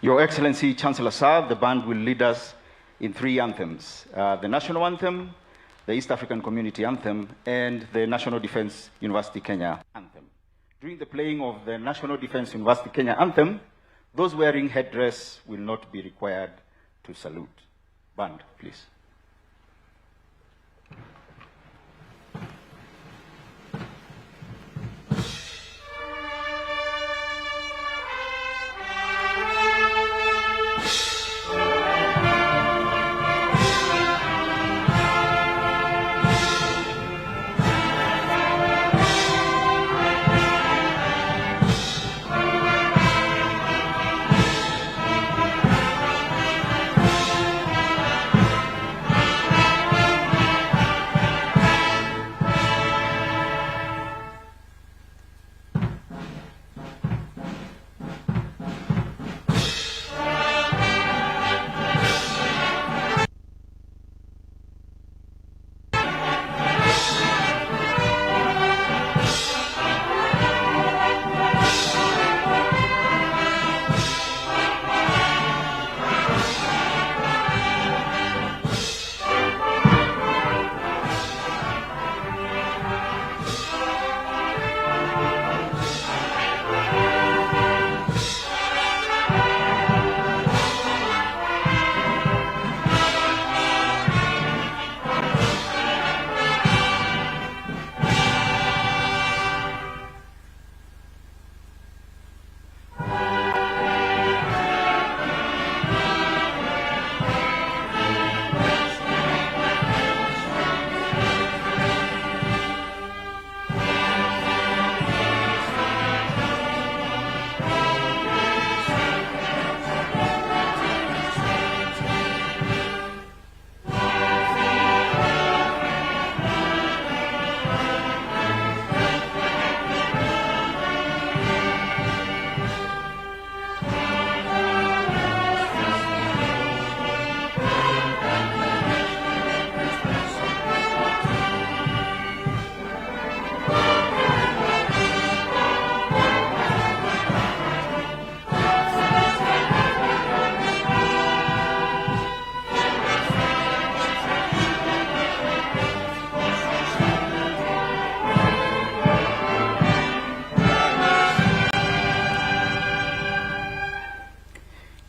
Your Excellency, Chancellor Sir, the band will lead us in 3 anthems, the National Anthem, the East African Community Anthem, and the National Defense University Kenya Anthem. During the playing of the National Defense University Kenya Anthem, those wearing headdress will not be required to salute. Band, please.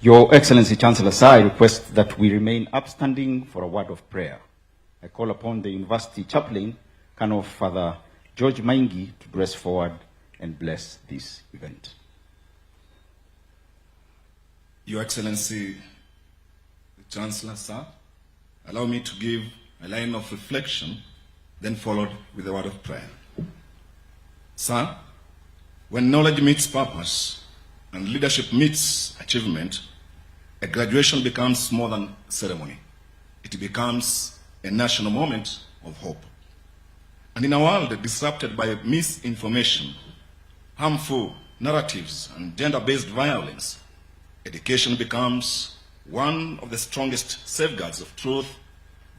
Your Excellency, Chancellor Sir, I request that we remain upstanding for a word of prayer. I call upon the University Chaplain, Colonel Father George Maingi, to dress forward and bless this event. Your Excellency, the Chancellor Sir, allow me to give a line of reflection, then followed with a word of prayer. Sir, when knowledge meets purpose and leadership meets achievement, a graduation becomes more than a ceremony. It becomes a national moment of hope. And in a world disrupted by misinformation, harmful narratives, and gender-based violence, education becomes one of the strongest safeguards of truth,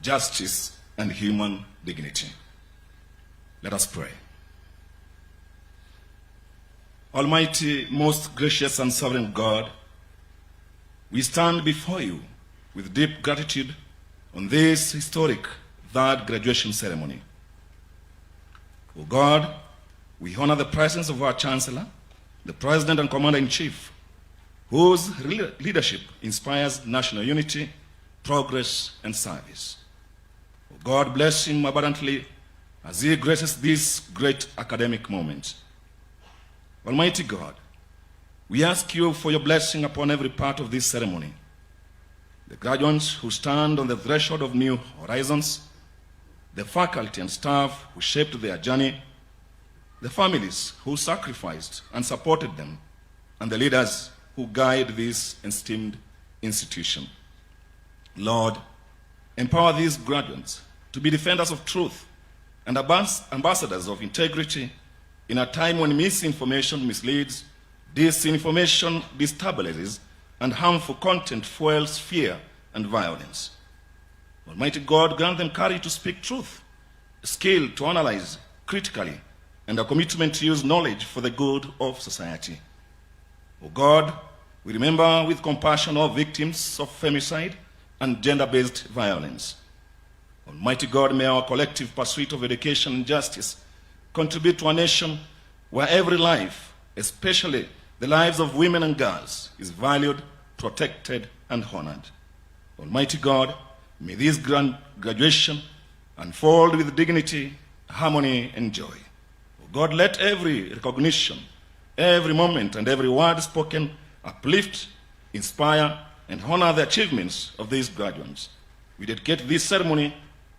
justice, and human dignity. Let us pray. Almighty, most gracious and sovereign God, we stand before you with deep gratitude on this historic 3rd graduation ceremony. O God, we honor the presence of our Chancellor, the President and Commander-in-Chief, whose leadership inspires national unity, progress, and service. O God, bless him abundantly as he graces this great academic moment. Almighty God, we ask you for your blessing upon every part of this ceremony. The graduates who stand on the threshold of new horizons, the faculty and staff who shaped their journey, the families who sacrificed and supported them, and the leaders who guide this esteemed institution. Lord, empower these graduates to be defenders of truth and ambassadors of integrity in a time when misinformation misleads, disinformation destabilizes, and harmful content fuels fear and violence. Almighty God, grant them courage to speak truth, skill to analyze critically, and a commitment to use knowledge for the good of society. O God, We remember with compassion all victims of femicide and gender-based violence. Almighty God, may our collective pursuit of education and justice contribute to a nation where every life, especially the lives of women and girls, is valued, protected, and honored. Almighty God, may this grand graduation unfold with dignity, harmony, and joy. Oh God, let every recognition, every moment, and every word spoken uplift, inspire, and honor the achievements of these graduates. We dedicate this ceremony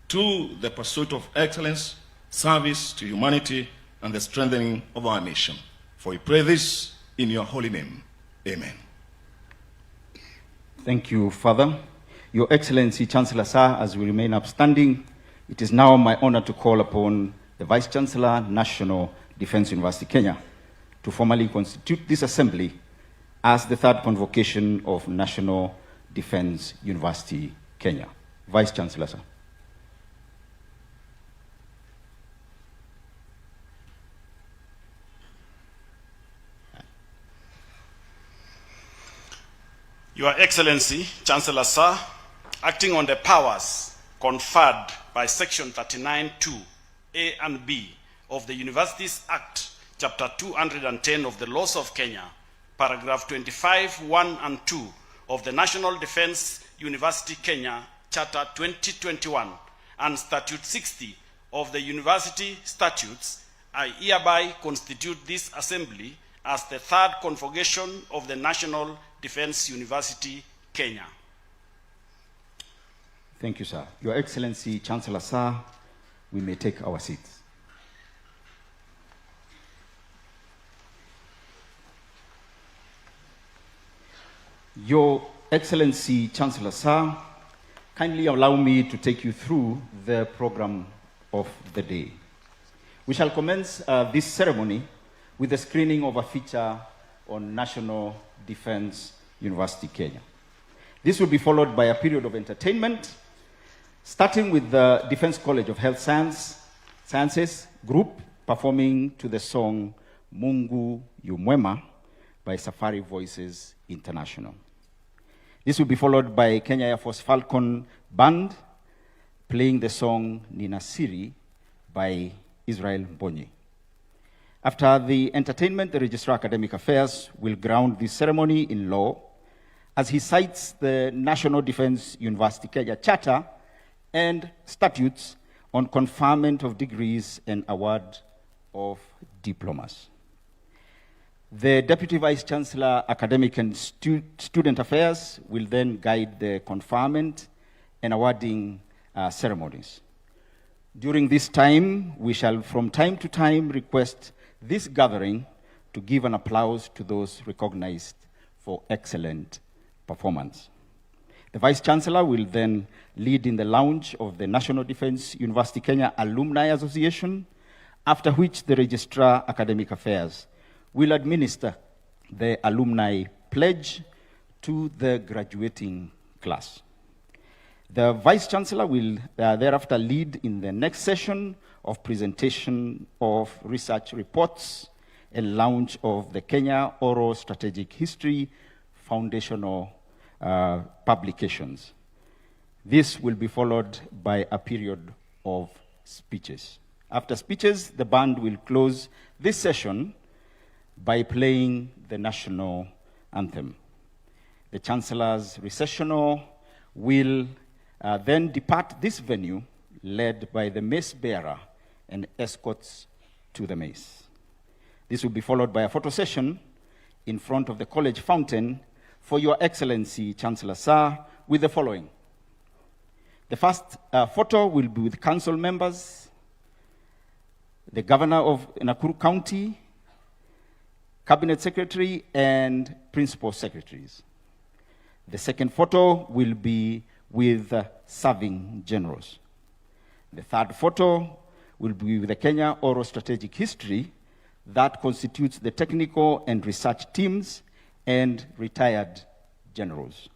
to the pursuit of excellence, service to humanity, and the strengthening of our nation. For we pray this in your holy name. Amen. Thank you, Father. Your Excellency, Chancellor Sir, as we remain upstanding, it is now my honor to call upon the Vice-Chancellor, National Defense University, Kenya, to formally constitute this assembly as the third convocation of National Defense University, Kenya. Vice-Chancellor, sir. Your Excellency, Chancellor Sir, acting on the powers conferred by Section 39(2) A and B of the Universities Act, Chapter 210 of the Laws of Kenya, Paragraph 25, 1 and 2 of the National Defense University Kenya, Charter 2021, and Statute 60 of the University Statutes, I hereby constitute this assembly as the third convocation of the National Defense University, Kenya. Thank you, sir. Your Excellency, Chancellor Sir, we may take our seats. Your Excellency, Chancellor Sir, kindly allow me to take you through the program of the day. We shall commence this ceremony with the screening of a feature on National Defense University, Kenya. This will be followed by a period of entertainment, starting with the Defense College of Health Sciences group performing to the song Mungu Yu Mwema by Safari Voices International. This will be followed by Kenya Air Force Falcon Band playing the song Ninasiri by Israel Mbonyi. After the entertainment, the Registrar Academic Affairs will ground this ceremony in law as he cites the National Defense University Kenya Charter and statutes on conferment of degrees and award of diplomas. The Deputy Vice-Chancellor, Academic and Student Affairs will then guide the conferment and awarding ceremonies. During this time, we shall from time to time request this gathering to give an applause to those recognized for excellent performance. The Vice-Chancellor will then lead in the launch of the National Defense University Kenya Alumni Association, after which the Registrar Academic Affairs will administer the alumni pledge to the graduating class. The Vice-Chancellor will thereafter lead in the next session of presentation of research reports and launch of the Kenya Oral Strategic History foundational publications. This will be followed by a period of speeches. After speeches, the band will close this session by playing the national anthem. The Chancellor's recessional will then depart this venue led by the mace bearer and escorts to the mace. This will be followed by a photo session in front of the college fountain for Your Excellency, Chancellor Sir, with the following. The first photo will be with council members, the governor of Nakuru County, cabinet secretary, and principal secretaries. The second photo will be with serving generals. The third photo will be with the Kenya Oral Strategic History that constitutes the technical and research teams and retired generals.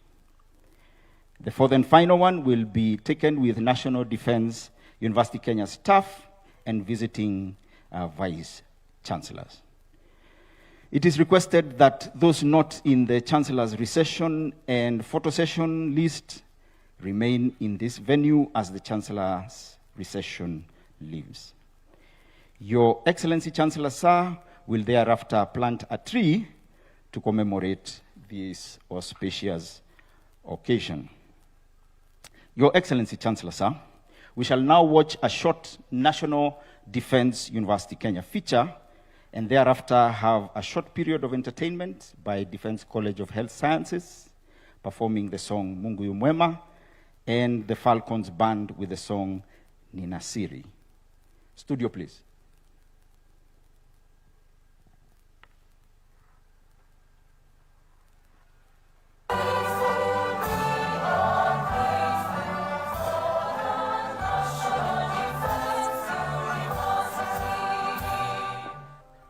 The fourth and final one will be taken with National Defense University Kenya staff and visiting vice chancellors. It is requested that those not in the Chancellor's recession and photo session list remain in this venue as the Chancellor's recession leaves. Your Excellency Chancellor Sir will thereafter plant a tree to commemorate this auspicious occasion. Your Excellency Chancellor Sir, we shall now watch a short National Defence University Kenya feature and thereafter have a short period of entertainment by Defence College of Health Sciences, performing the song Mungu Yu Mwema, and the Falcons Band with the song Nina Siri. Studio, please.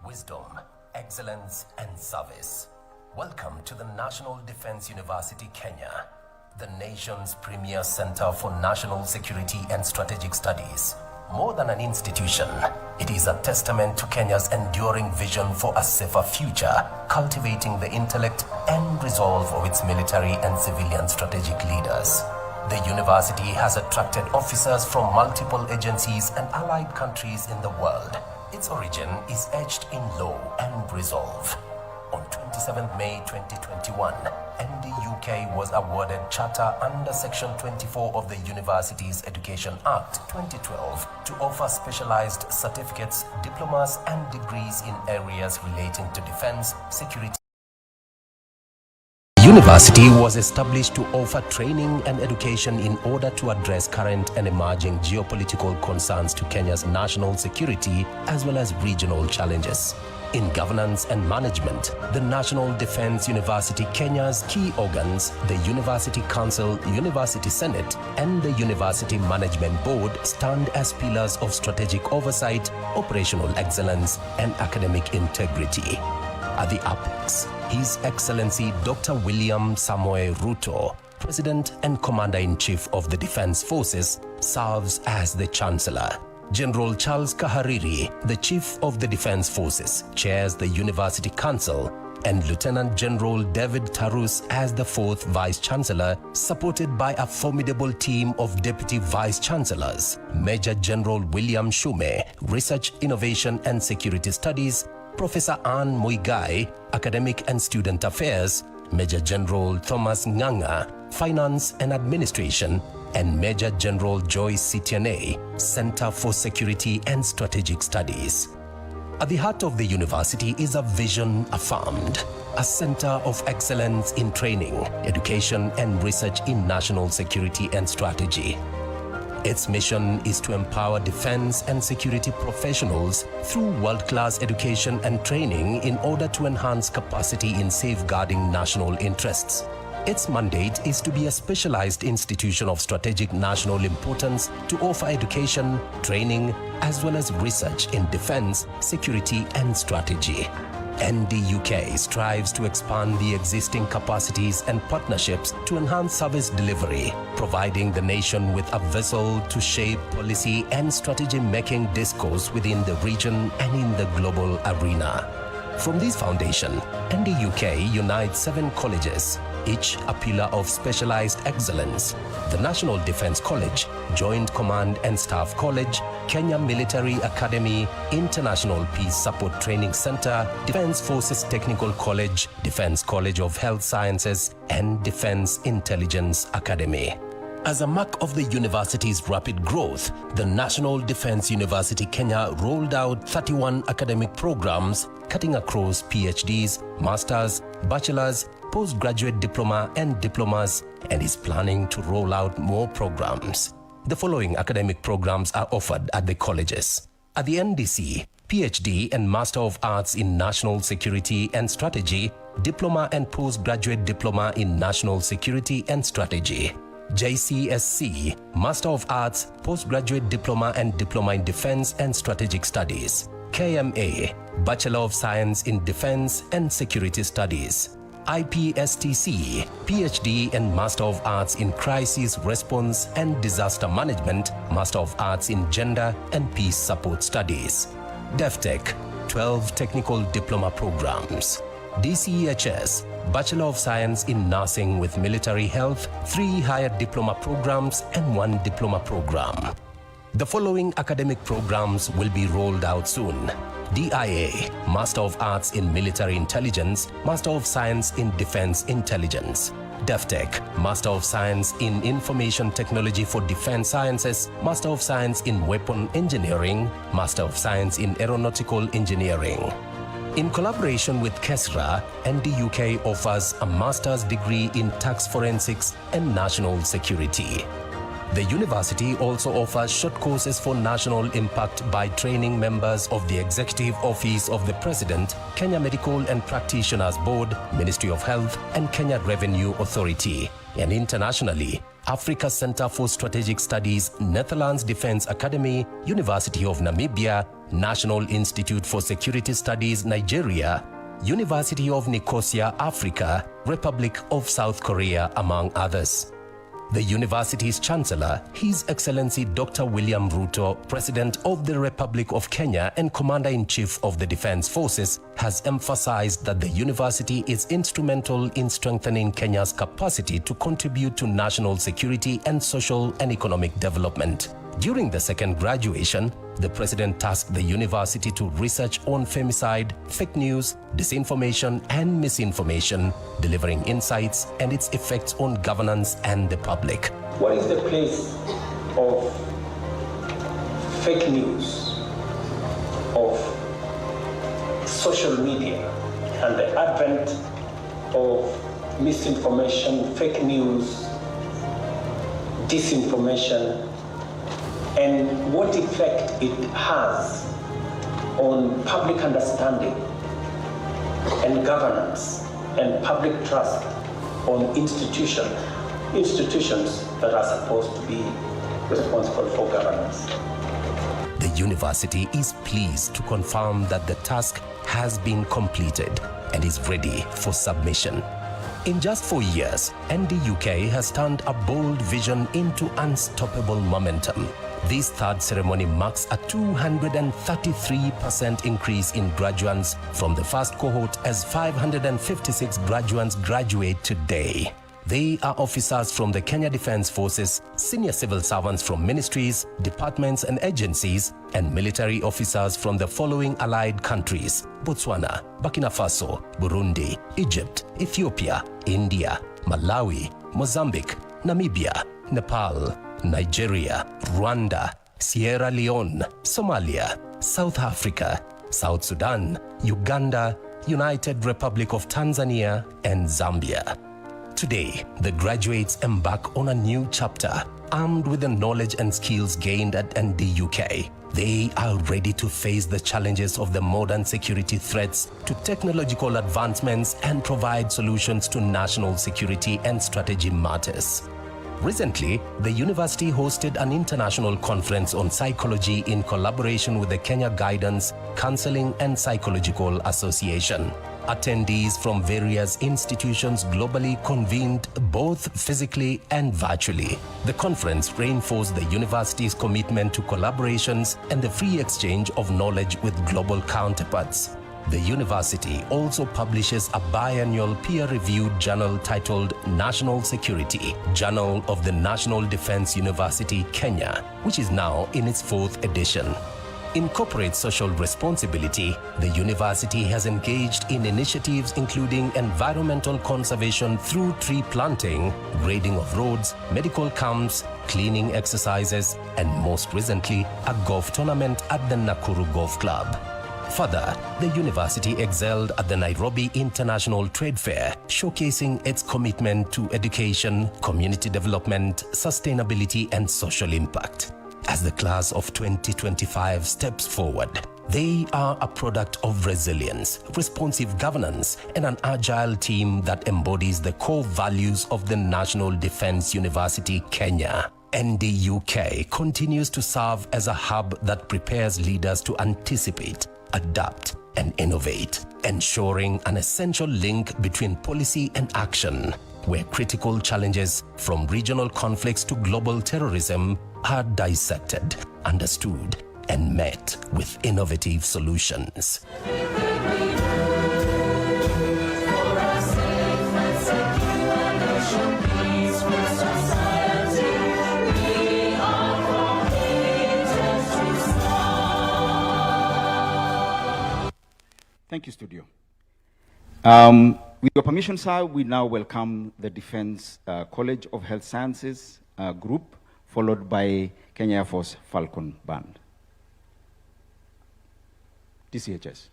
Wisdom, excellence, and service. Welcome to the National Defence University Kenya, the nation's premier center for national security and strategic studies. More than an institution, it is a testament to Kenya's enduring vision for a safer future, cultivating the intellect and resolve of its military and civilian strategic leaders. The university has attracted officers from multiple agencies and allied countries in the world. Its origin is etched in law and resolve. On 27 May 2021, NDUK was awarded charter under Section 24 of the Universities Education Act 2012 to offer specialized certificates, diplomas, and degrees in areas relating to defense, security. The university was established to offer training and education in order to address current and emerging geopolitical concerns to Kenya's national security as well as regional challenges. In governance and management, the National Defence University Kenya's key organs, the University Council, University Senate, and the University Management Board stand as pillars of strategic oversight, operational excellence, and academic integrity. At the apex, His Excellency Dr. William Samoei Ruto, President and Commander-in-Chief of the Defence Forces, serves as the Chancellor. General Charles Kahariri, the Chief of the Defence Forces, chairs the University Council, and Lieutenant General David Tarus as the 4th Vice-Chancellor, supported by a formidable team of Deputy Vice-Chancellors, Major General William Shume, Research, Innovation and Security Studies, Professor Anne Muigai, Academic and Student Affairs, Major General Thomas Nganga, Finance and Administration, and Major General Joyce Sitiane, Center for Security and Strategic Studies. At the heart of the university is a vision affirmed, a center of excellence in training, education, and research in national security and strategy. Its mission is to empower defense and security professionals through world-class education and training in order to enhance capacity in safeguarding national interests. Its mandate is to be a specialized institution of strategic national importance to offer education, training, as well as research in defense, security, and strategy. NDUK strives to expand the existing capacities and partnerships to enhance service delivery, providing the nation with a vessel to shape policy and strategy-making discourse within the region and in the global arena. From this foundation, NDUK unites 7 colleges, each a pillar of specialized excellence: the National Defence College, Joint Command and Staff College, Kenya Military Academy, International Peace Support Training Center, Defence Forces Technical College, Defence College of Health Sciences, and Defence Intelligence Academy. As a mark of the university's rapid growth, the National Defence University Kenya rolled out 31 academic programs cutting across PhDs, Masters, Bachelors, Postgraduate Diploma and Diplomas, and is planning to roll out more programs. The following academic programs are offered at the colleges. At the NDC, PhD and Master of Arts in National Security and Strategy, Diploma and Postgraduate Diploma in National Security and Strategy. JCSC, Master of Arts, Postgraduate Diploma and Diploma in Defense and Strategic Studies. KMA, Bachelor of Science in Defense and Security Studies. IPSTC, PhD and Master of Arts in Crisis Response and Disaster Management, Master of Arts in Gender and Peace Support Studies. DefTech, 12 technical diploma programs. DCEHS, Bachelor of Science in Nursing with Military Health, 3 higher diploma programs and 1 diploma program. The following academic programs will be rolled out soon. DIA, Master of Arts in Military Intelligence, Master of Science in Defense Intelligence. DefTech, Master of Science in Information Technology for Defense Sciences, Master of Science in Weapon Engineering, Master of Science in Aeronautical Engineering. In collaboration with KESRA, NDUK offers a master's degree in tax forensics and national security. The university also offers short courses for national impact by training members of the Executive Office of the President, Kenya Medical and Practitioners Board, Ministry of Health, and Kenya Revenue Authority. And internationally, Africa Center for Strategic Studies, Netherlands Defense Academy, University of Namibia, National Institute for Security Studies, Nigeria, University of Nicosia, Africa, Republic of South Korea, among others. The university's chancellor, His Excellency Dr. William Ruto, President of the Republic of Kenya and Commander-in-Chief of the Defense Forces, has emphasized that the university is instrumental in strengthening Kenya's capacity to contribute to national security and social and economic development. During the second graduation, the president tasked the university to research on femicide, fake news, disinformation, and misinformation, delivering insights and its effects on governance and the public. What is the place of fake news, of social media, and the advent of misinformation, fake news, disinformation, and what effect it has on public understanding and governance and public trust on institutions that are supposed to be responsible for governance. The university is pleased to confirm that the task has been completed and is ready for submission. In just 4 years, NDUK has turned a bold vision into unstoppable momentum. This third ceremony marks a 233% increase in graduates from the first cohort, as 556 graduates graduate today. They are officers from the Kenya Defense Forces, senior civil servants from ministries, departments and agencies, and military officers from the following allied countries: Botswana, Burkina Faso, Burundi, Egypt, Ethiopia, India, Malawi, Mozambique, Namibia, Nepal, Nigeria, Rwanda, Sierra Leone, Somalia, South Africa, South Sudan, Uganda, United Republic of Tanzania, and Zambia. Today, the graduates embark on a new chapter, armed with the knowledge and skills gained at NDUK. They are ready to face the challenges of the modern security threats, to technological advancements, and provide solutions to national security and strategy matters. Recently, the university hosted an international conference on psychology in collaboration with the Kenya Guidance, Counseling and Psychological Association. Attendees from various institutions globally convened both physically and virtually. The conference reinforced the university's commitment to collaborations and the free exchange of knowledge with global counterparts. The university also publishes a biannual peer-reviewed journal titled National Security, Journal of the National Defense University, Kenya, which is now in its 4th edition. In corporate social responsibility, the university has engaged in initiatives including environmental conservation through tree planting, grading of roads, medical camps, cleaning exercises, and most recently, a golf tournament at the Nakuru Golf Club. Further, the university excelled at the Nairobi International Trade Fair, showcasing its commitment to education, community development, sustainability, and social impact. As the class of 2025 steps forward, they are a product of resilience, responsive governance, and an agile team that embodies the core values of the National Defense University, Kenya. NDUK continues to serve as a hub that prepares leaders to anticipate, adapt, and innovate, ensuring an essential link between policy and action, where critical challenges from regional conflicts to global terrorism are dissected, understood, and met with innovative solutions. Thank you, studio. With your permission, sir, we now welcome the Defense College of Health Sciences group, followed by Kenya Air Force Falcon Band. DCHS.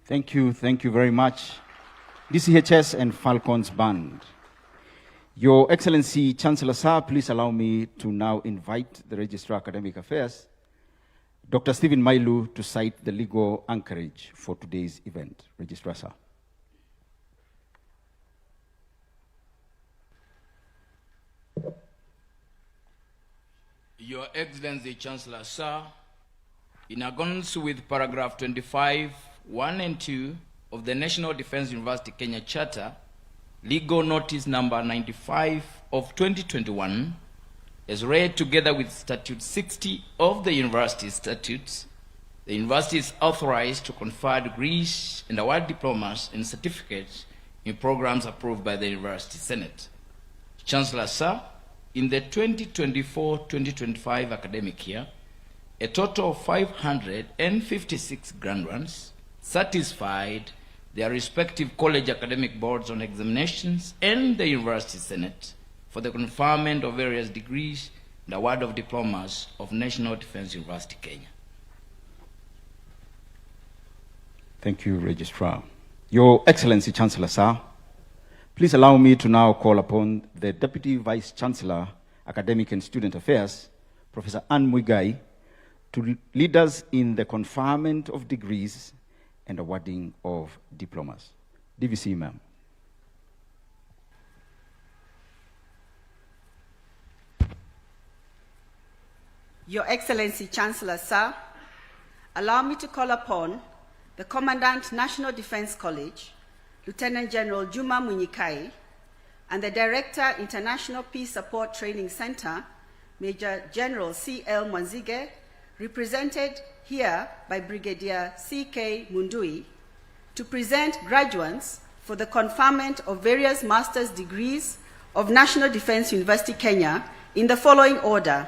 Thank you very much. DCHS and Falcons Band. Your Excellency, Chancellor Sir, please allow me to now invite the Registrar of Academic Affairs, Dr. Stephen Mailu, to cite the legal anchorage for today's event. Registrar Sir. Your Excellency, Chancellor Sir, in accordance with paragraph 25, 1 and 2 of the National Defense University Kenya Charter, legal notice number 95 of 2021, as read together with Statute 60 of the University Statutes, the university is authorized to confer degrees and award diplomas and certificates in programs approved by the University Senate. Chancellor Sir, in the 2024-2025 academic year, a total of 556 graduates satisfied their respective college academic boards on examinations and the University Senate for the conferment of various degrees and award of diplomas of National Defense University Kenya. Thank you, Registrar. Your Excellency, Chancellor Sir, please allow me to now call upon the Deputy Vice Chancellor, Academic and Student Affairs, Professor Anne Muigai, to lead us in the conferment of degrees and awarding of diplomas. DVC, ma'am. Your Excellency, Chancellor Sir, allow me to call upon the Commandant, National Defense College, Lieutenant General Juma Munyikai, and the Director, International Peace Support Training Center, Major General C.L. Mwanzige, represented here by Brigadier C.K. Mundui, to present graduates for the conferment of various master's degrees of National Defense University Kenya in the following order: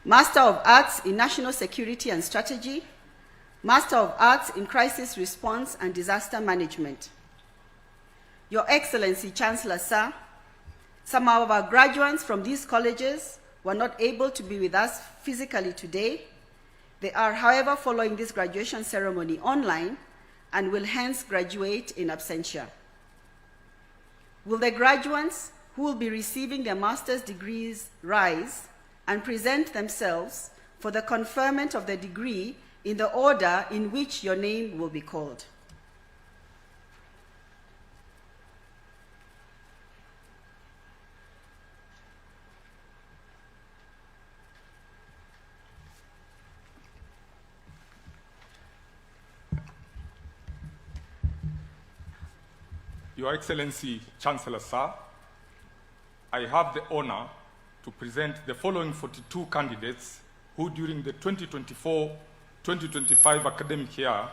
Master of Arts in National Security and Strategy, Master of Arts in Crisis Response and Disaster Management. Your Excellency, Chancellor Sir, some of our graduates from these colleges were not able to be with us physically today. They are, however, following this graduation ceremony online and will hence graduate in absentia. Will the graduates who will be receiving their master's degrees rise and present themselves for the conferment of the degree in the order in which your name will be called? Your Excellency, Chancellor Sir, I have the honor to present the following 42 candidates who during the 2024-2025 academic year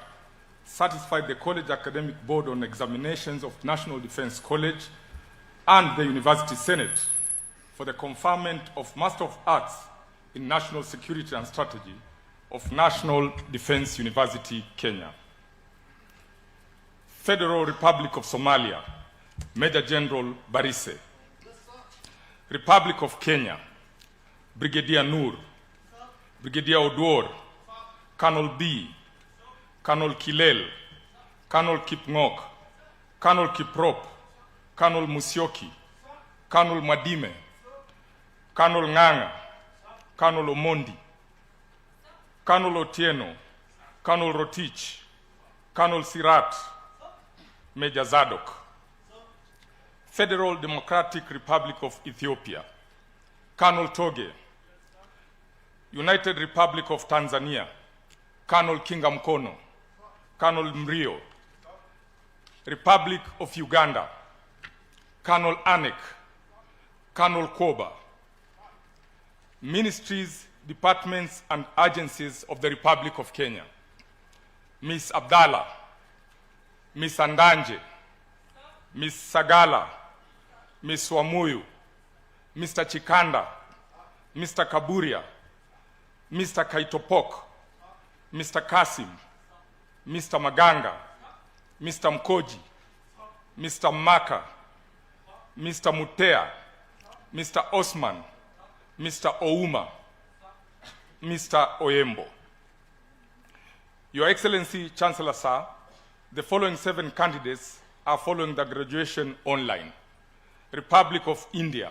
satisfied the College Academic Board on Examinations of National Defense College and the University Senate for the conferment of Master of Arts in National Security and Strategy of National Defense University, Kenya. Federal Republic of Somalia, Major General Barise. Republic of Kenya, Brigadier Noor, Brigadier Odwor, Colonel B, Colonel Kilel, Colonel Kipngok, Colonel Kiprop, Colonel Musyoki, Colonel Madime, Colonel Nganga, Colonel Omondi, Colonel Otieno, Colonel Rotich, Colonel Sirat, Major Zadok. Federal Democratic Republic of Ethiopia, Colonel Toge. United Republic of Tanzania, Colonel Kingamkono, Colonel Mrio. Republic of Uganda, Colonel Anek, Colonel Koba. Ministries, departments, and agencies of the Republic of Kenya, Miss Abdallah, Miss Andanje, Miss Sagala, Miss Wamuyu, Mr. Chikanda, Mr. Kaburia, Mr. Kaitopok, Mr. Kasim, Mr. Maganga, Mr. Mkoji, Mr. Maka, Mr. Mutea, Mr. Osman, Mr. Ouma, Mr. Oyembo. Your Excellency, Chancellor Sir, the following 7 candidates are following the graduation online. Republic of India,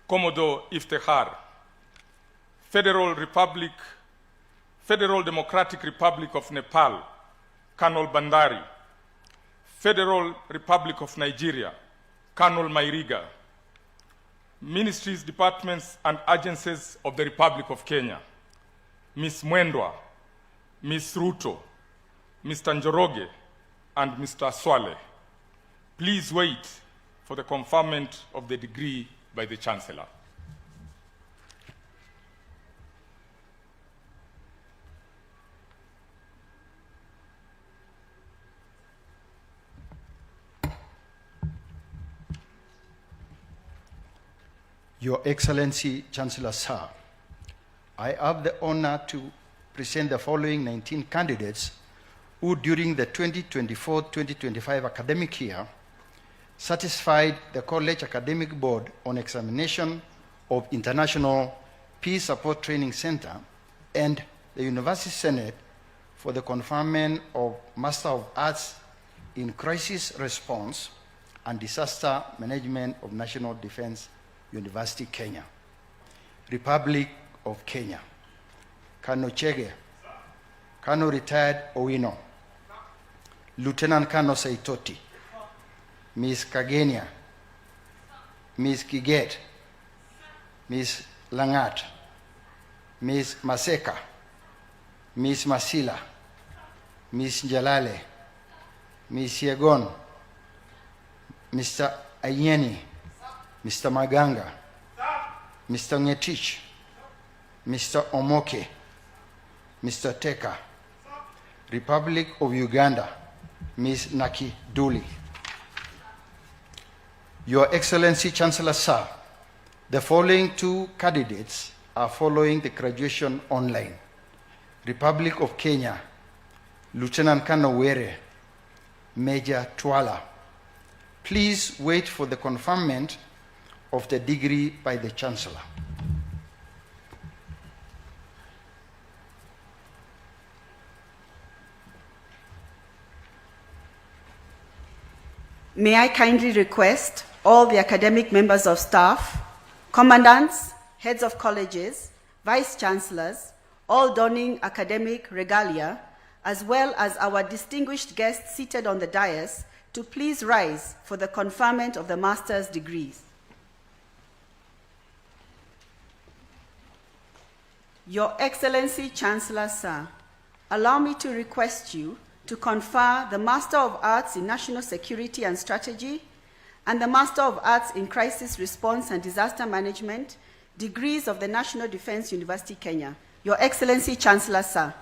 Commodore Iftikhar. Federal Democratic Republic of Nepal, Colonel Bandari. Federal Republic of Nigeria, Colonel Mairiga. Ministries, departments, and agencies of the Republic of Kenya, Ms. Mwendwa, Ms. Ruto, Mr. Njoroge, and Mr. Swale. Please wait for the conferment of the degree by the Chancellor. Your Excellency, Chancellor Sir, I have the honor to present the following 19 candidates who, during the 2024-2025 academic year, satisfied the College Academic Board on examination of International Peace Support Training Center and the University Senate for the conferment of Master of Arts in Crisis Response and Disaster Management of National Defense University, Kenya. Republic of Kenya. Kano Chege, Kano Retired Owino, Lieutenant Kano Saitoti, Ms. Kagenia, Ms. Kiget, Ms. Langat, Ms. Maseka, Ms. Masila, Ms. Jalale, Ms. Yegon, Mr. Ayeni, Mr. Maganga, Mr. Ngetich, Mr. Omoke, Mr. Teka, Republic of Uganda, Ms. Naki Duli. Your Excellency, Chancellor Sir, the following 2 candidates are following the graduation online. Republic of Kenya, Lieutenant Colonel Were, Major Twala. Please wait for the conferment of the degree by the Chancellor. May I kindly request all the academic members of staff, commandants, heads of colleges, vice-chancellors, all donning academic regalia, as well as our distinguished guests seated on the dais, to please rise for the conferment of the master's degrees. Your Excellency, Chancellor Sir, allow me to request you to confer the Master of Arts in National Security and Strategy and the Master of Arts in Crisis Response and Disaster Management degrees of the National Defense University, Kenya. Your Excellency, Chancellor Sir.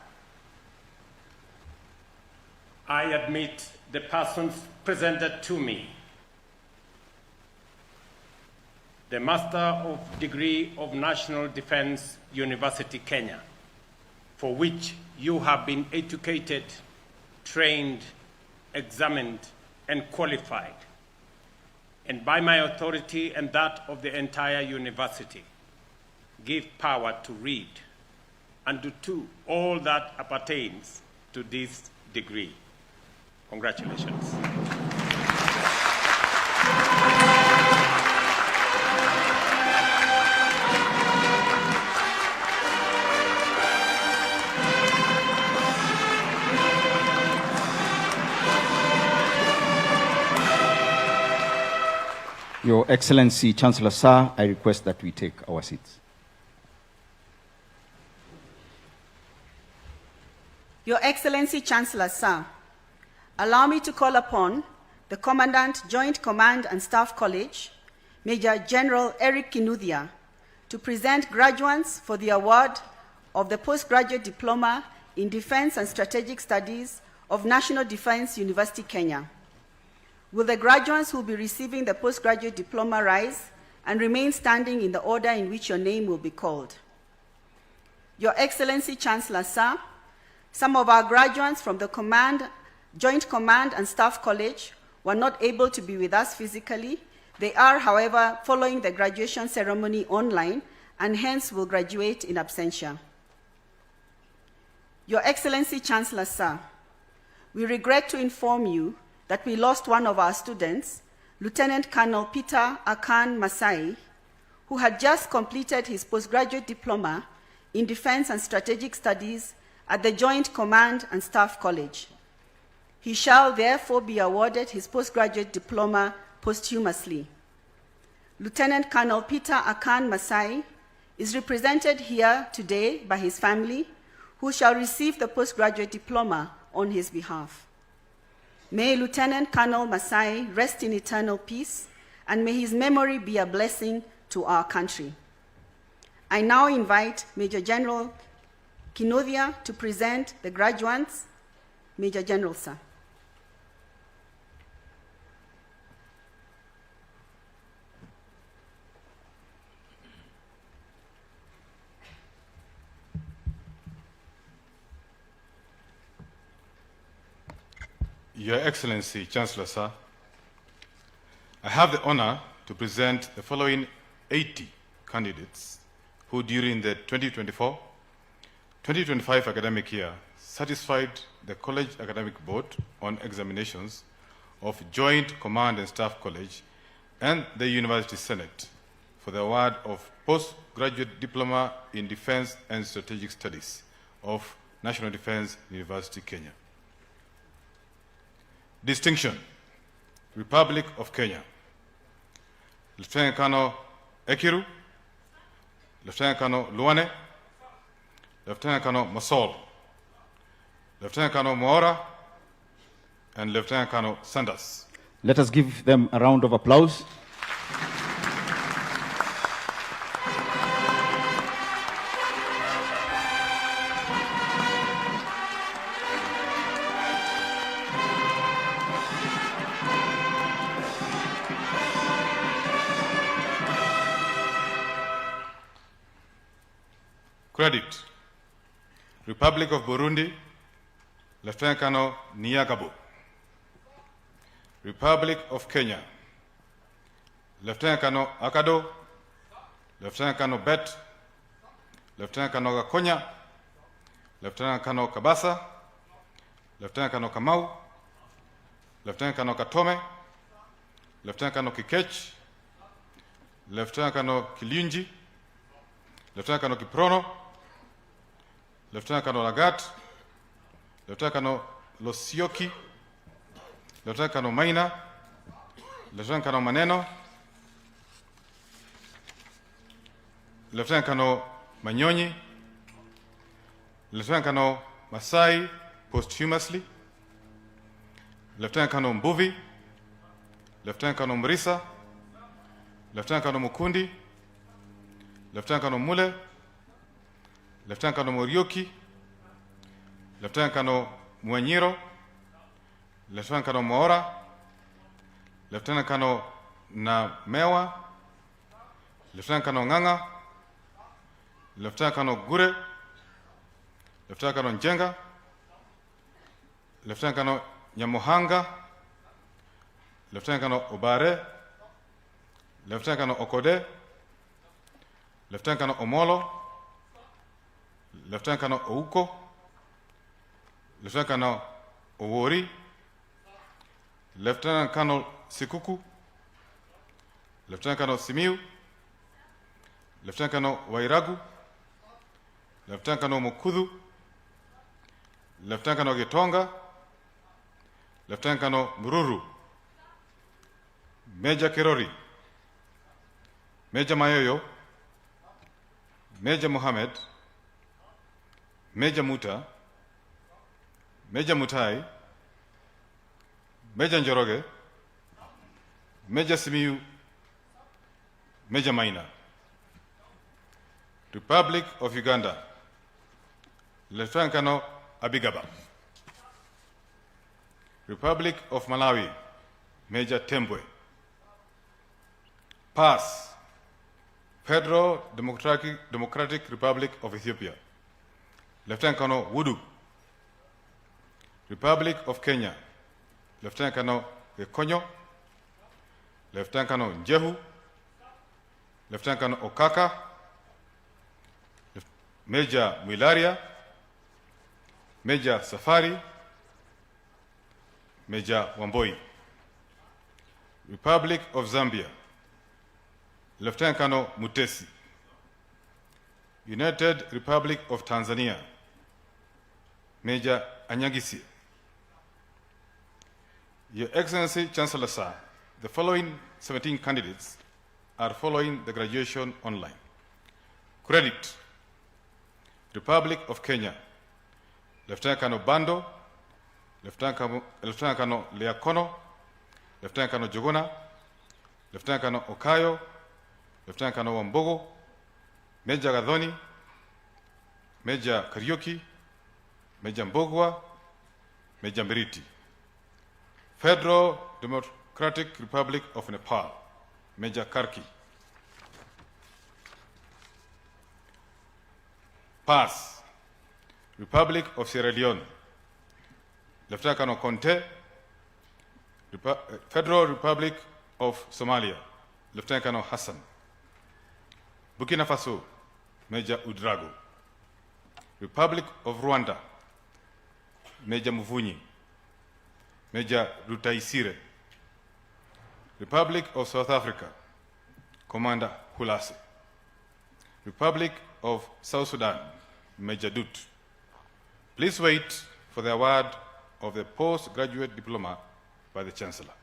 I admit the persons presented to me. The Master of Degree of National Defense University, Kenya, for which you have been educated, trained, examined, and qualified, and by my authority and that of the entire university, give power to read and to do all that appertains to this degree. Congratulations. Your Excellency, Chancellor Sir, I request that we take our seats. Your Excellency, Chancellor Sir, allow me to call upon the Commandant, Joint Command and Staff College, Major General Eric Kinuthia, to present graduates for the award of the Postgraduate Diploma in Defense and Strategic Studies of National Defense University, Kenya. Will the graduates who will be receiving the postgraduate diploma rise and remain standing in the order in which your name will be called? Your Excellency, Chancellor Sir, some of our graduates from the Joint Command and Staff College were not able to be with us physically. They are, however, following the graduation ceremony online and hence will graduate in absentia. Your Excellency, Chancellor Sir, we regret to inform you that we lost one of our students, Lieutenant Colonel Peter Akan Masai, who had just completed his postgraduate diploma in Defense and Strategic Studies at the Joint Command and Staff College. He shall therefore be awarded his postgraduate diploma posthumously. Lieutenant Colonel Peter Akan Masai is represented here today by his family, who shall receive the postgraduate diploma on his behalf. May Lieutenant Colonel Masai rest in eternal peace, and may his memory be a blessing to our country. I now invite Major General Kinothia to present the graduates. Major General, sir. Your Excellency, Chancellor, sir, I have the honor to present the following 80 candidates who during the 2024-2025 academic year satisfied the College Academic Board on examinations of Joint Command and Staff College and the University Senate for the award of Postgraduate Diploma in Defense and Strategic Studies of National Defense University, Kenya. Distinction, Republic of Kenya. Lieutenant Colonel Ekiru, Lieutenant Colonel Luane, Lieutenant Colonel Masol, Lieutenant Colonel Moora, and Lieutenant Colonel Sanders. Let us give them a round of applause. Credit, Republic of Burundi, Lieutenant Colonel Niagabo. Republic of Kenya, Lieutenant Colonel Akado, Lieutenant Colonel Bet, Lieutenant Colonel Gakonya, Lieutenant Colonel Kabasa, Lieutenant Colonel Kamau, Lieutenant Colonel Katome, Lieutenant Colonel Kikech, Lieutenant Colonel Kilinji, Lieutenant Colonel Kiprono, Lieutenant Colonel Lagat, Lieutenant Colonel Losioki, Lieutenant Colonel Maina, Lieutenant Colonel Maneno, Lieutenant Colonel Manyonyi, Lieutenant Colonel Masai posthumously, Lieutenant Colonel Mbuvi, Lieutenant Colonel Mrisa, Lieutenant Colonel Mukundi, Lieutenant Colonel Mule, Lieutenant Colonel Morioki, Lieutenant Colonel Mwanyiro, Lieutenant Colonel Moora, Lieutenant Colonel Namewa, Lieutenant Colonel Nganga, Lieutenant Colonel Gure, Lieutenant Colonel Njenga, Lieutenant Colonel Nyamuhanga, Lieutenant Colonel Obare, Lieutenant Colonel Okode, Lieutenant Colonel Omolo, Lieutenant Colonel Ouko, Lieutenant Colonel Owori, Lieutenant Colonel Sikuku, Lieutenant Colonel Simiu, Lieutenant Colonel Wairagu, Lieutenant Colonel Mukudu, Lieutenant Colonel Gitonga, Lieutenant Colonel Mururu, Major Kirori, Major Mayoyo, Major Mohammed, Major Muta, Major Mutai, Major Njoroge, Major Simiu, Major Maina. Republic of Uganda, Lieutenant Colonel Abigaba. Republic of Malawi, Major Tembwe. Pass, Federal Democratic Republic of Ethiopia, Lieutenant Colonel Wudu. Republic of Kenya, Lieutenant Colonel Gekonyo, Lieutenant Colonel Njehu, Lieutenant Colonel Okaka, Major Mwilaria, Major Safari, Major Wamboi. Republic of Zambia, Lieutenant Colonel Mutesi. United Republic of Tanzania, Major Anyagisi. Your Excellency, Chancellor Sir, the following 17 candidates are following the graduation online. Credit: Republic of Kenya, Lieutenant Colonel Bando, Lieutenant Colonel Leakono, Lieutenant Colonel Jogona, Lieutenant Colonel Okayo, Lieutenant Colonel Wambogo, Major Gadhoni, Major Kariuki, Major Mbogwa, Major Mberiti. Federal Democratic Republic of Nepal, Major Karki. Pass: Republic of Sierra Leone, Lieutenant Colonel Conte. Federal Republic of Somalia, Lieutenant Colonel Hassan. Burkina Faso, Major Udrago. Republic of Rwanda, Major Muvunyi, Major Rutaisire. Republic of South Africa, Commander Hulase. Republic of South Sudan, Major Dut. Please wait for the award of the postgraduate diploma by the Chancellor.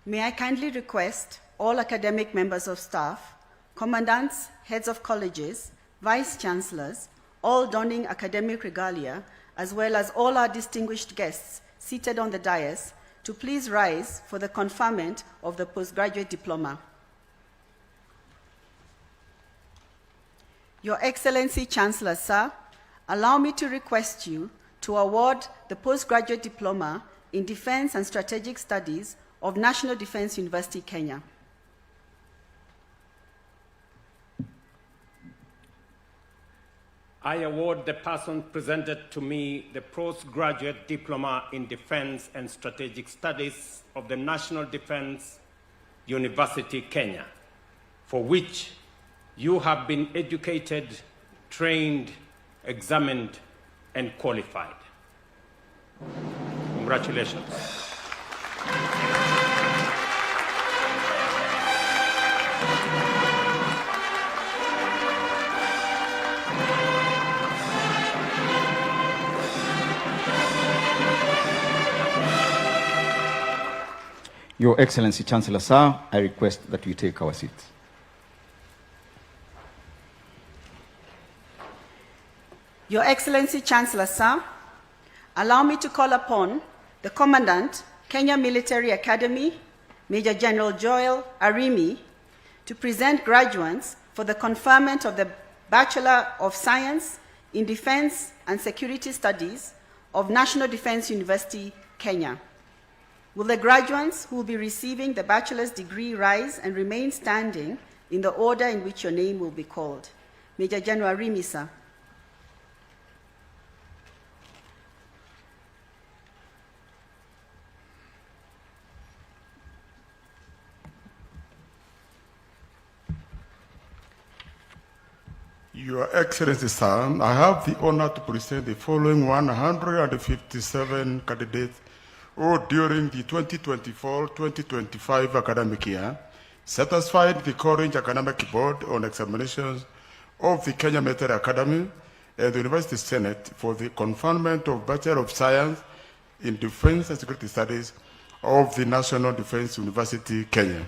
May I kindly request all academic members of staff, commandants, heads of colleges, vice-chancellors, all donning academic regalia, as well as all our distinguished guests seated on the dais, to please rise for the conferment of the postgraduate diploma. Your Excellency, Chancellor Sir, allow me to request you to award the postgraduate diploma in Defense and Strategic Studies of National Defense University, Kenya. I award the person presented to me the postgraduate diploma in Defense and Strategic Studies of the National Defense University, Kenya, for which you have been educated, trained, examined, and qualified. Congratulations. Your Excellency, Chancellor Sir, I request that we take our seats. Your Excellency, Chancellor Sir, allow me to call upon the Commandant, Kenya Military Academy, Major General Joel Arimi, to present graduates for the conferment of the Bachelor of Science in Defense and Security Studies of National Defense University, Kenya. Will the graduates who will be receiving the bachelor's degree rise and remain standing in the order in which your name will be called? Major General Arimi, sir. Your Excellency, sir, I have the honor to present the following 157 candidates who, during the 2024-2025 academic year, satisfied the College Academic Board on examinations of the Kenya Military Academy and the University Senate for the conferment of Bachelor of Science in Defense and Security Studies of the National Defense University, Kenya.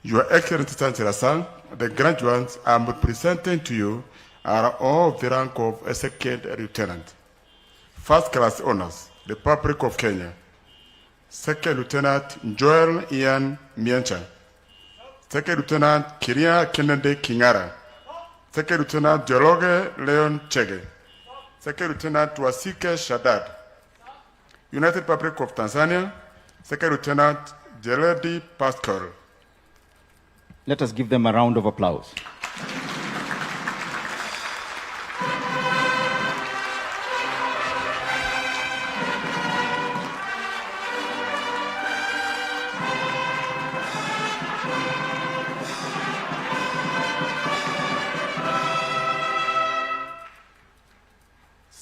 Your Excellency, Chancellor Sir, the graduates I'm presenting to you are all of the rank of a second lieutenant. First class honors, Republic of Kenya. Second Lieutenant Joel Ian Miencha. Second Lieutenant Kiria Kennedy Kingara. Second Lieutenant Dialogue Leon Chege. Second Lieutenant Wasike Shaddad. United Republic of Tanzania. Second Lieutenant Jeledi Pascal. Let us give them a round of applause.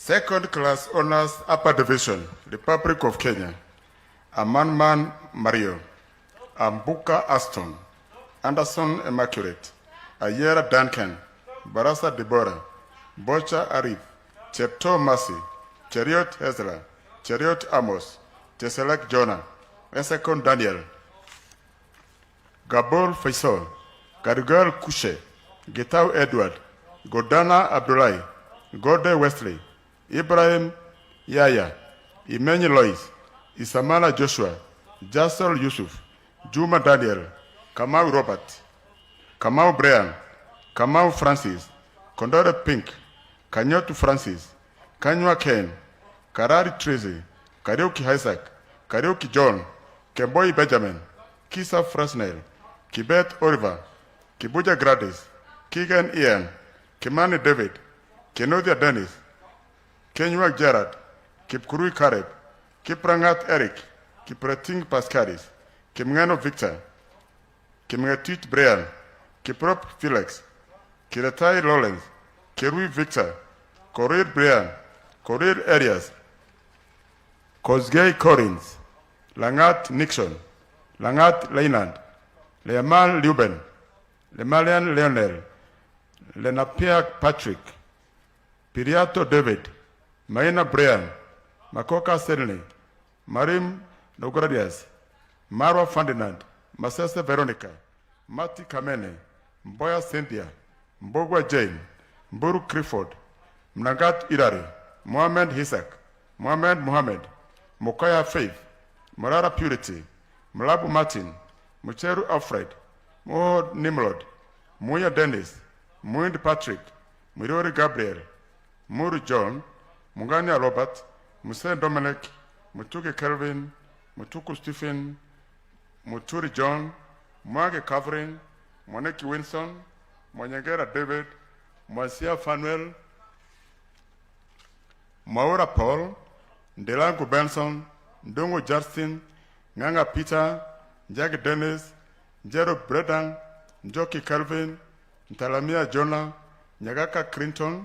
Second class honors upper division, Republic of Kenya, Amanman Mario, Ambuka Aston, Anderson Immaculate, Ayera Duncan, Barasa Deborah, Bocha Arif, Chepto Mercy, Cheriot Hezla, Cheriot Amos, Teselek Jonah, Esekon Daniel, Gabor Faisal, Garigal Kushe, Getau Edward, Godana Abdullahi, Gode Wesley, Ibrahim Yaya, Imeni Lois, Isamala Joshua, Jasol Yusuf, Juma Daniel, Kamau Robert, Kamau Brian, Kamau Francis, Condore Pink, Kanyotu Francis, Kanywa Ken, Karari Tracy, Karaoke Isaac, Karaoke John, Kemboi Benjamin, Kisa Fresnel, Kibet Oliver, Kibuja Gradis, Keegan Ian, Kimani David, Kenodia Dennis, Kenywa Gerard, Kipkurui Kareb, Kiprangat Eric, Kiprating Pascaris, Kimngano Victor, Kimngatit Brian, Kiprop Felix, Kiretai Lawrence, Kerui Victor, Korir Brian, Korir Arias, Kozgei Corins, Langat Nixon, Langat Leinand, Leamal Leuben, Lemalian Leonel, Lenapia Patrick, Piriato David, Maina Brian, Makoka Stanley, Marim Nogradias, Marwa Ferdinand, Masese Veronica, Mati Kamene, Mboya Cynthia, Mbogwa Jane, Mburu Clifford, Mnagat Irari, Mohamed Isaac, Mohamed Mohamed, Mokoya Faith, Morara Purity, Mlabu Martin, Mucheru Alfred, Mohod Nimrod, Muya Dennis, Muind Patrick, Mirori Gabriel, Muru John, Mungania Robert, Musen Dominic, Mutuke Kelvin, Mutuku Stephen, Muturi John, Mwage Catherine, Moneki Winson, Mwanyagera David, Mwasia Fanuel, Maura Paul, Ndelangu Benson, Ndongo Justin, Nganga Peter, Njagi Dennis, Jero Bredan, Njoki Calvin, Ntalamia Jonah, Nyagaka Clinton,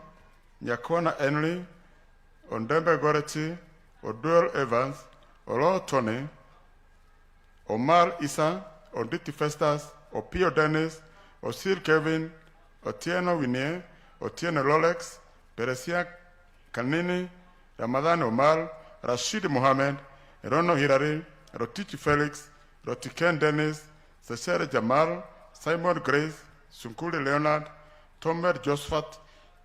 Nyakona Henry, Ondembe Goreti, Oduel Evans, Olo Tony, Omar Issa, Onditi Festas, Opio Dennis, Osir Kevin, Otieno Winnie, Otieno Lolex, Peresia Kanini, Ramadan Omar, Rashid Mohammed, Rono Hirari, Rotichi Felix, Rotiken Dennis, Sesere Jamal, Simon Grace, Sunkuli Leonard, Tomer Josephat,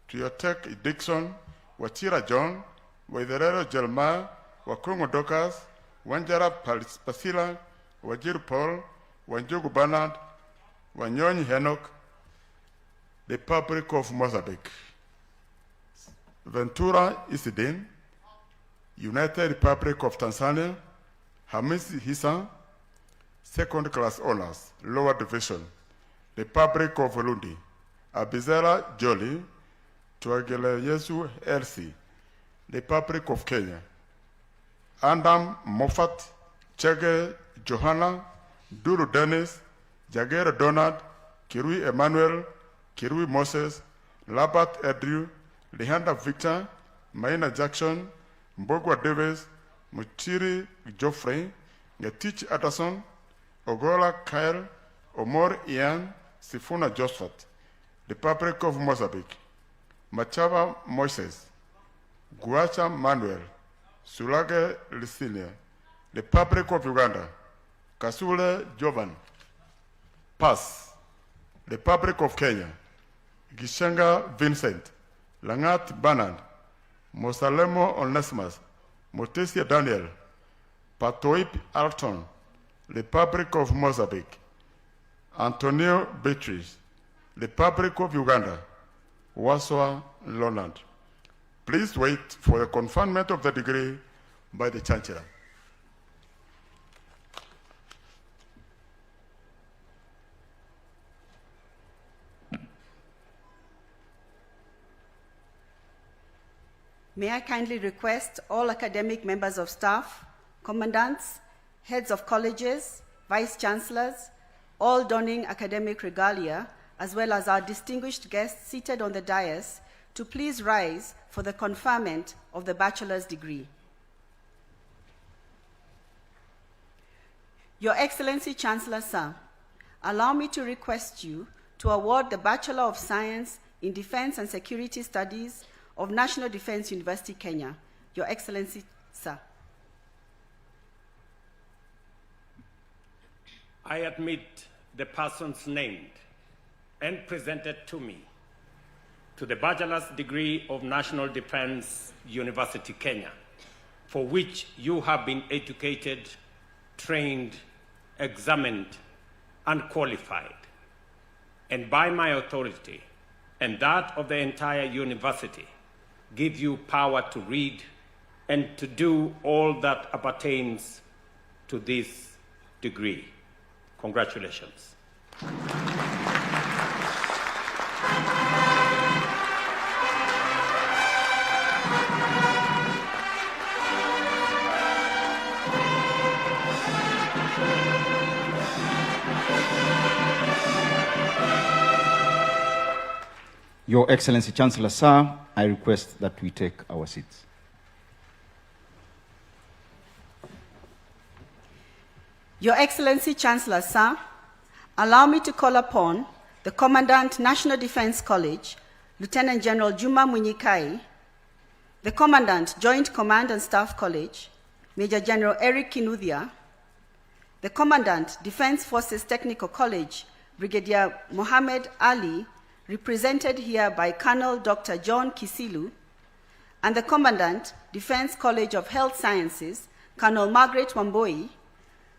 Tuyotek Dixon, Wachira John, Waitherero Jelma, Wakungu Dokas, Wanjara Pasila, Wajir Paul, Wanjugu Bernard, Wanyonyi Henok, the Republic of Mozambique, Ventura Isidin, United Republic of Tanzania, Hamisi Hisa, second class honors, lower division, Republic of Burundi, Abizela Joli, Tuagele Yesu Elsie, Republic of Kenya, Andam Moffat, Chege Johanna, Duru Dennis, Jagera Donald, Kirui Emmanuel, Kirui Moses, Labat Edrew, Lehanda Victor, Maina Jackson, Mbogwa Davis, Muchiri Geoffrey, Ngetich Atterson, Ogola Kyle, Omor Ian, Sifuna Josephat, Republic of Mozambique, Machava Moises, Guacha Manuel, Sulage Licinia, Republic of Uganda, Kasule Jovan, Pass, Republic of Kenya, Gishenga Vincent, Langat Bernard, Mosalemo Onesimus, Motesia Daniel, Patoip Alton, Republic of Mozambique, Antonio Beatrice, Republic of Uganda, Waswa Lowland. Please wait for the conferment of the degree by the Chancellor. May I kindly request all academic members of staff, commandants, heads of colleges, vice-chancellors, all donning academic regalia, as well as our distinguished guests seated on the dais, to please rise for the conferment of the bachelor's degree. Your Excellency Chancellor Sir, allow me to request you to award the Bachelor of Science in Defense and Security Studies of National Defense University, Kenya. Your Excellency Sir. I admit the persons named and presented to me to the Bachelor's degree of National Defense University, Kenya, for which you have been educated, trained, examined, and qualified, and by my authority and that of the entire university, give you power to read and to do all that appertains to this degree. Congratulations. Your Excellency Chancellor Sir, I request that we take our seats. Your Excellency Chancellor Sir, allow me to call upon the Commandant, National Defense College, Lieutenant General Juma Munyikai, the Commandant, Joint Command and Staff College, Major General Eric Kinuthia, the Commandant, Defense Forces Technical College, Brigadier Mohammed Ali, represented here by Colonel Dr. John Kisilu, and the Commandant, Defense College of Health Sciences, Colonel Margaret Wamboi,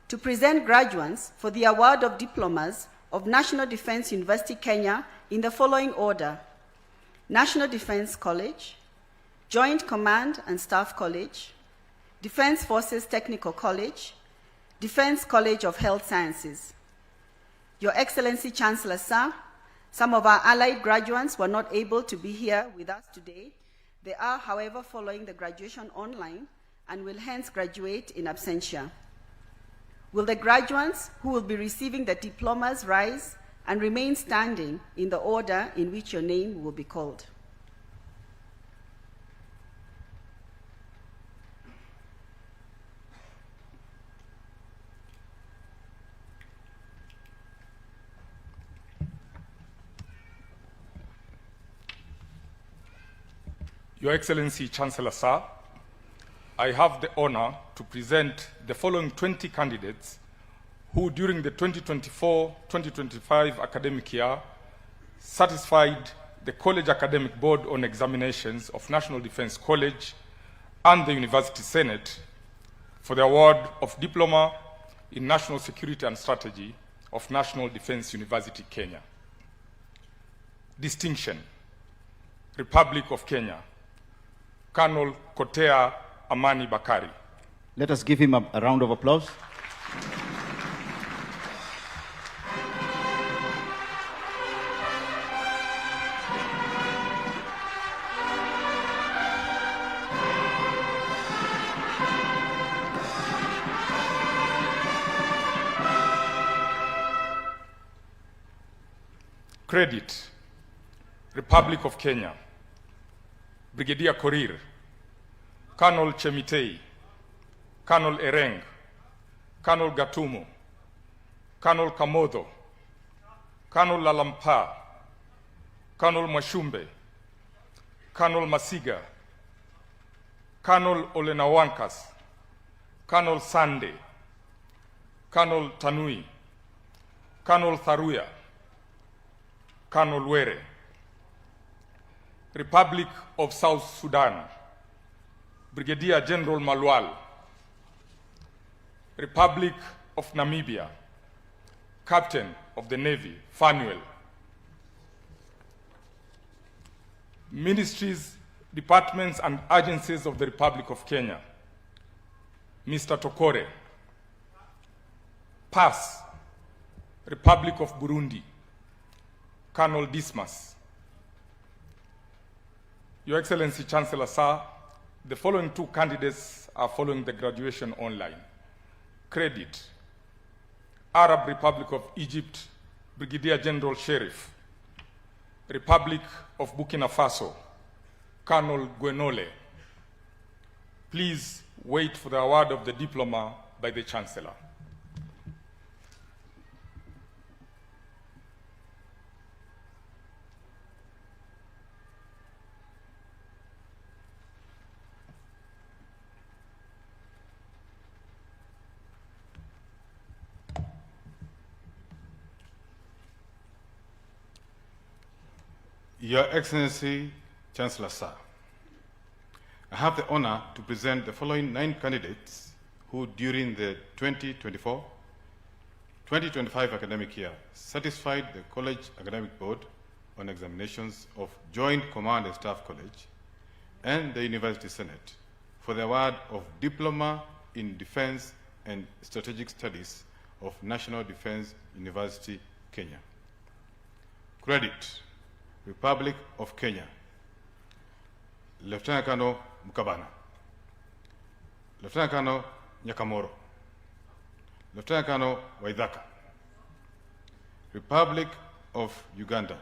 to present graduates for the award of diplomas of National Defense University, Kenya, in the following order: National Defense College, Joint Command and Staff College, Defense Forces Technical College, Defense College of Health Sciences. Your Excellency Chancellor Sir, some of our allied graduates were not able to be here with us today. They are, however, following the graduation online and will hence graduate in absentia. Will the graduates who will be receiving the diplomas rise and remain standing in the order in which your name will be called? Your Excellency Chancellor Sir, I have the honor to present the following 20 candidates who during the 2024-2025 academic year satisfied the College Academic Board on Examinations of National Defense College and the University Senate for the award of Diploma in National Security and Strategy of National Defense University, Kenya. Distinction, Republic of Kenya, Colonel Kotea Amani Bakari. Let us give him a round of applause. Credit, Republic of Kenya, Brigadier Korir, Colonel Chemitei, Colonel Ereng, Colonel Gatumo, Colonel Kamodo, Colonel Lalampa, Colonel Mwashumbe, Colonel Masiga, Colonel Olenawankas, Colonel Sande, Colonel Tanui, Colonel Tharuya, Colonel Were, Republic of South Sudan, Brigadier General Malwal, Republic of Namibia, Captain of the Navy, Fanuel. Ministries, departments, and agencies of the Republic of Kenya, Mr. Tokore. PAS, Republic of Burundi, Colonel Dismas. Your Excellency Chancellor Sir, the following two candidates are following the graduation online. Credit, Arab Republic of Egypt, Brigadier General Sheriff, Republic of Burkina Faso, Colonel Gwenole. Please wait for the award of the diploma by the Chancellor. Your Excellency, Chancellor Sir, I have the honor to present the following 9 candidates who, during the 2024-2025 academic year, satisfied the College Academic Board on examinations of Joint Command and Staff College and the University Senate for the award of Diploma in Defense and Strategic Studies of National Defense University, Kenya. Credit: Republic of Kenya, Lieutenant Colonel Mukabana, Lieutenant Colonel Nyakamoro, Lieutenant Colonel Waithaka. Republic of Uganda,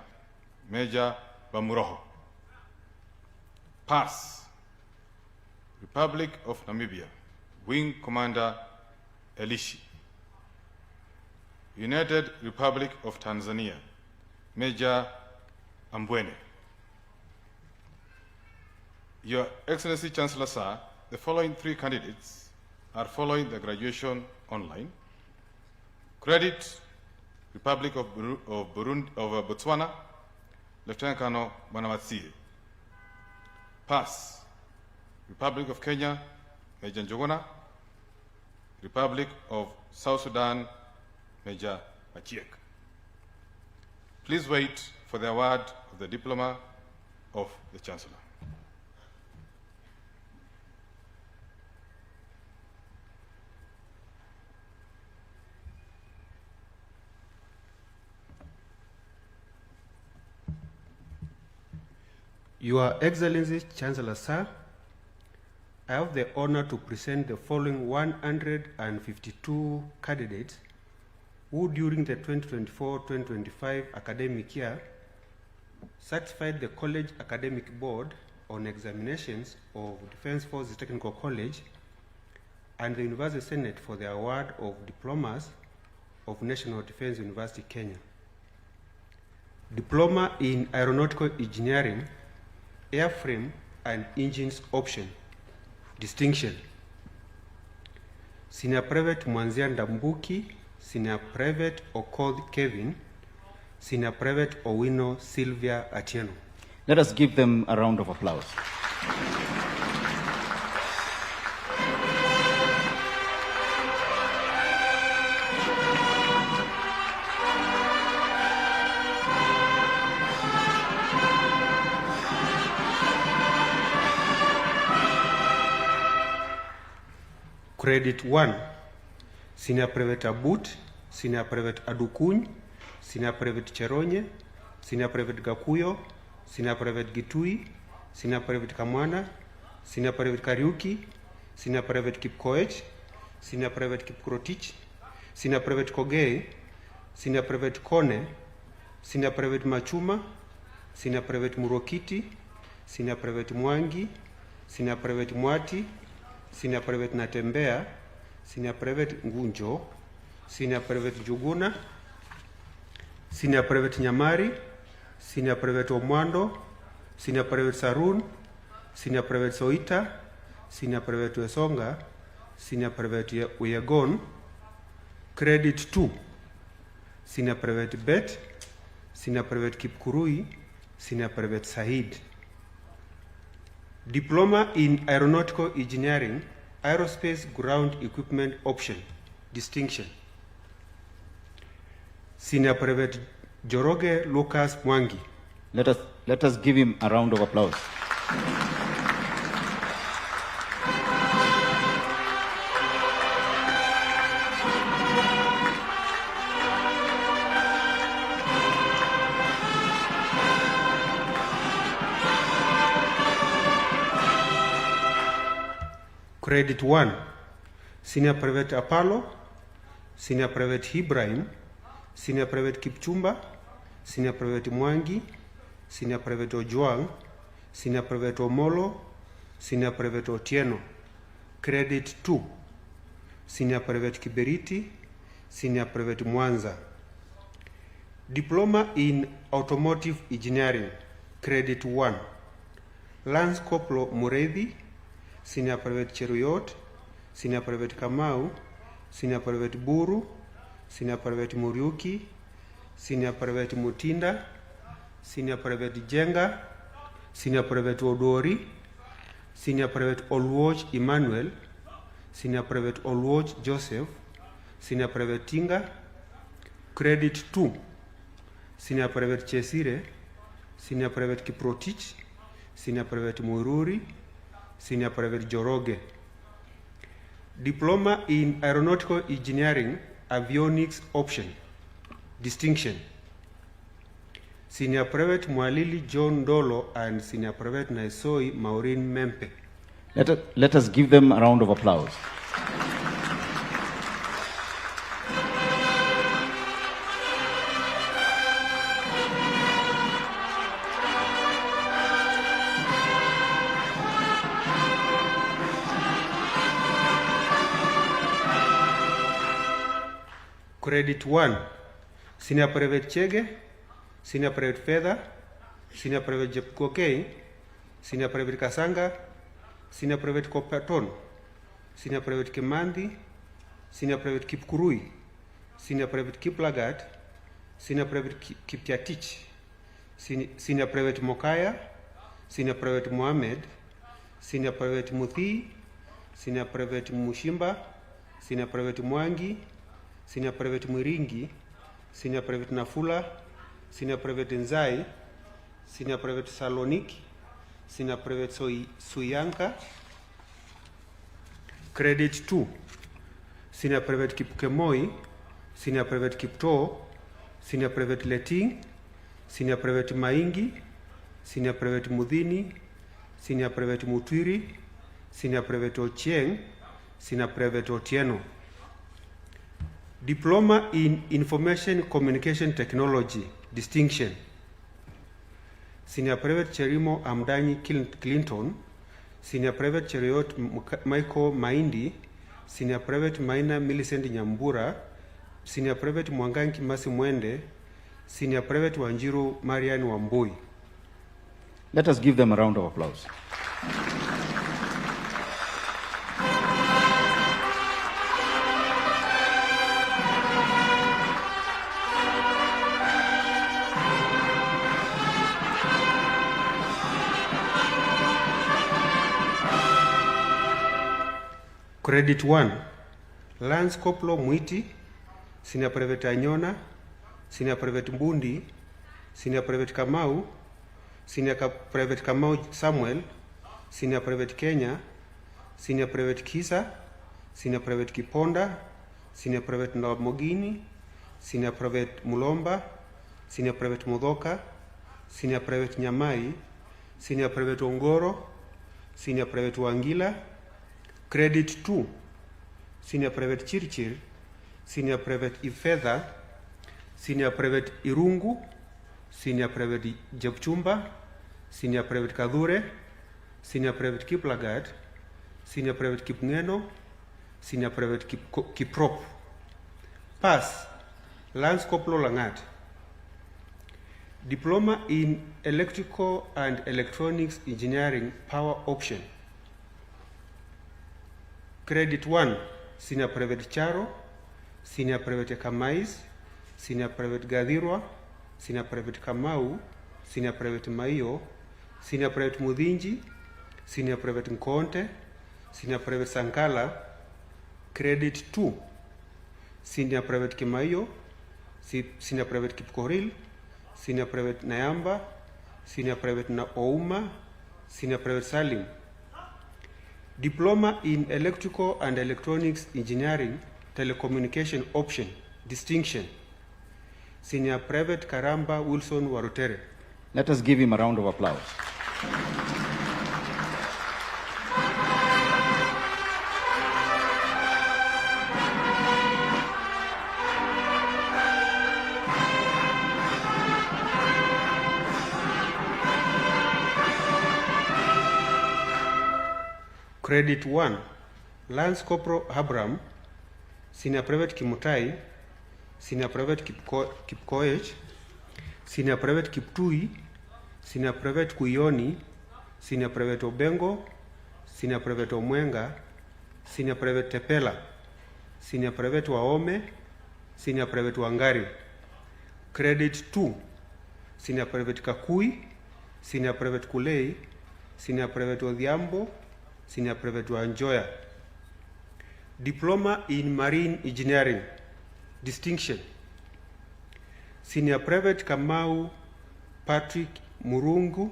Major Bamuroho. Pass: Republic of Namibia, Wing Commander Elishi. United Republic of Tanzania, Major Ambwene. Your Excellency, Chancellor Sir, the following 3 candidates are following the graduation online. Credit: Republic of Botswana, Lieutenant Colonel Mwanamatsie. Pass: Republic of Kenya, Major Njuguna. Republic of South Sudan, Major Achiek. Please wait for the award of the diploma of the Chancellor. Your Excellency, Chancellor Sir, I have the honor to present the following 152 candidates who, during the 2024-2025 academic year, satisfied the College Academic Board on examinations of Defense Forces Technical College and the University Senate for the award of diplomas of National Defense University, Kenya. Diploma in Aeronautical Engineering, Airframe and Engines Option, Distinction. Senior Private Mwanzia Ndambuki, Senior Private Okoth Kevin, Senior Private Owino Sylvia Atieno. Let us give them a round of applause. Credit 1, Senior Private Abut, Senior Private Adukuny, Senior Private Cheronye, Senior Private Gakuyo, Senior Private Gitui, Senior Private Kamwana, Senior Private Kariuki, Senior Private Kipkoech, Senior Private Kipkrotich, Senior Private Kogei, Senior Private Kone, Senior Private Machuma, Senior Private Murokiti, Senior Private Mwangi, Senior Private Mwati, Senior Private Natembea, Senior Private Ngunjo, Senior Private Juguna, Senior Private Nyamari, Senior Private Omwando, Senior Private Sarun, Senior Private Soita, Senior Private Wesonga, Senior Private Uyegon. Credit 2, Senior Private Bet, Senior Private Kipkurui, Senior Private Said. Diploma in Aeronautical Engineering, Aerospace Ground Equipment Option, Distinction. Senior Private Joroge Lucas Mwangi. Let us give him a round of applause. Credit 1, Senior Private Apollo, Senior Private Ibrahim, Senior Private Kipchumba, Senior Private Mwangi, Senior Private Ojuang, Senior Private Omolo, Senior Private Otieno. Credit 2, Senior Private Kiberiti, Senior Private Mwanza. Diploma in Automotive Engineering, Credit 1, Lance Corporal Mureithi, Senior Private Cheruyot, Senior Private Kamau, Senior Private Buru, Senior Private Muriuki, Senior Private Mutinda, Senior Private Jenga, Senior Private Odori, Senior Private Olwoj Emmanuel, Senior Private Olwoj Joseph, Senior Private Tinga. Credit 2, Senior Private Chesire, Senior Private Kiprotich, Senior Private Muiruri, Senior Private Joroge. Diploma in Aeronautical Engineering, Avionics Option, Distinction. Senior Private Mwalili John Dolo and Senior Private Naisoi Maureen Mempe. Let us give them a round of applause. Credit 1, Senior Private Chege, Senior Private Feather, Senior Private Jepkokei, Senior Private Kasanga, Senior Private Kopaton, Senior Private Kimandi, Senior Private Kipkurui, Senior Private Kiplagat, Senior Private Kiptiatich, Senior Private Mokaya, Senior Private Mohamed, Senior Private Muthi, Senior Private Mushimba, Senior Private Mwangi, Senior Private Mwiringi, Senior Private Nafula, Senior Private Nzai, Senior Private Saloniki, Senior Private Suyanka. Credit 2, Senior Private Kipkemoi, Senior Private Kipto, Senior Private Leting, Senior Private Maingi, Senior Private Mudhini, Senior Private Mutwiri, Senior Private Ochieng, Senior Private Otieno. Diploma in Information Communication Technology, Distinction. Senior Private Cherimo Amdani Clinton, Senior Private Cheriot Michael Maindi, Senior Private Maina Millicent Nyambura, Senior Private Mwanganki Masi Mwende, Senior Private Wanjiru Marian Wambui. Let us give them a round of applause. Credit 1, Lance Koplo Mwiti, Senior Private Anyona, Senior Private Mbundi, Senior Private Kamau, Senior Private Kamau Samuel, Senior Private Kenya, Senior Private Kisa, Senior Private Kiponda, Senior Private Mogini, Senior Private Mulomba, Senior Private Mudoka, Senior Private Nyamai, Senior Private Ongoro, Senior Private Wangila. Credit 2, Senior Private Chirchir, Senior Private Ifedha, Senior Private Irungu, Senior Private Jepchumba, Senior Private Kadhure, Senior Private Kiplagat, Senior Private Kipngeno, Senior Private Kiprop. Pass, Lance Koplo Langat. Diploma in Electrical and Electronics Engineering, Power Option. Credit 1, Senior Private Charo, Senior Private Kamais, Senior Private Gadirwa, Senior Private Kamau, Senior Private Maio, Senior Private Mudinji, Senior Private Nkonte, Senior Private Sankala. Credit 2, Senior Private Kimaio, Senior Private Kipkoril, Senior Private Nayamba, Senior Private Ouma, Senior Private Salim. Diploma in Electrical and Electronics Engineering, Telecommunication Option, Distinction. Senior Private Karamba Wilson Warutere. Let us give him a round of applause. Credit 1, Lance Corporal Abram, Senior Private Kimutai, Senior Private Kipkoech, Senior Private Kiptui, Senior Private Kuyoni, Senior Private Obengo, Senior Private Omwenga, Senior Private Tepela, Senior Private Waome, Senior Private Wangari. Credit 2, Senior Private Kakui, Senior Private Kulei, Senior Private Odhiambo, Senior Private Wanjoya. Diploma in Marine Engineering, Distinction. Senior Private Kamau Patrick Murungu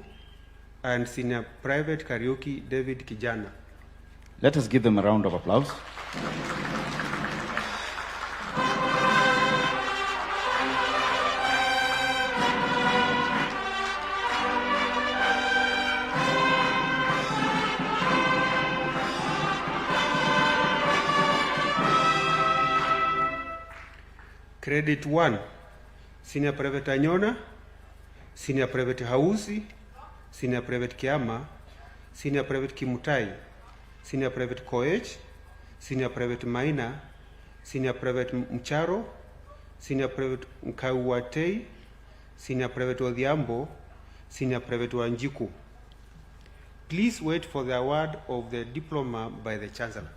and Senior Private Karaoke David Kijana. Let us give them a round of applause. Credit 1, Senior Private Anyona, Senior Private Hausi, Senior Private Kiama, Senior Private Kimutai, Senior Private Koech, Senior Private Maina, Senior Private Mcharo, Senior Private Mkauatei, Senior Private Odhiambo, Senior Private Wanjiku. Please wait for the award of the diploma by the Chancellor.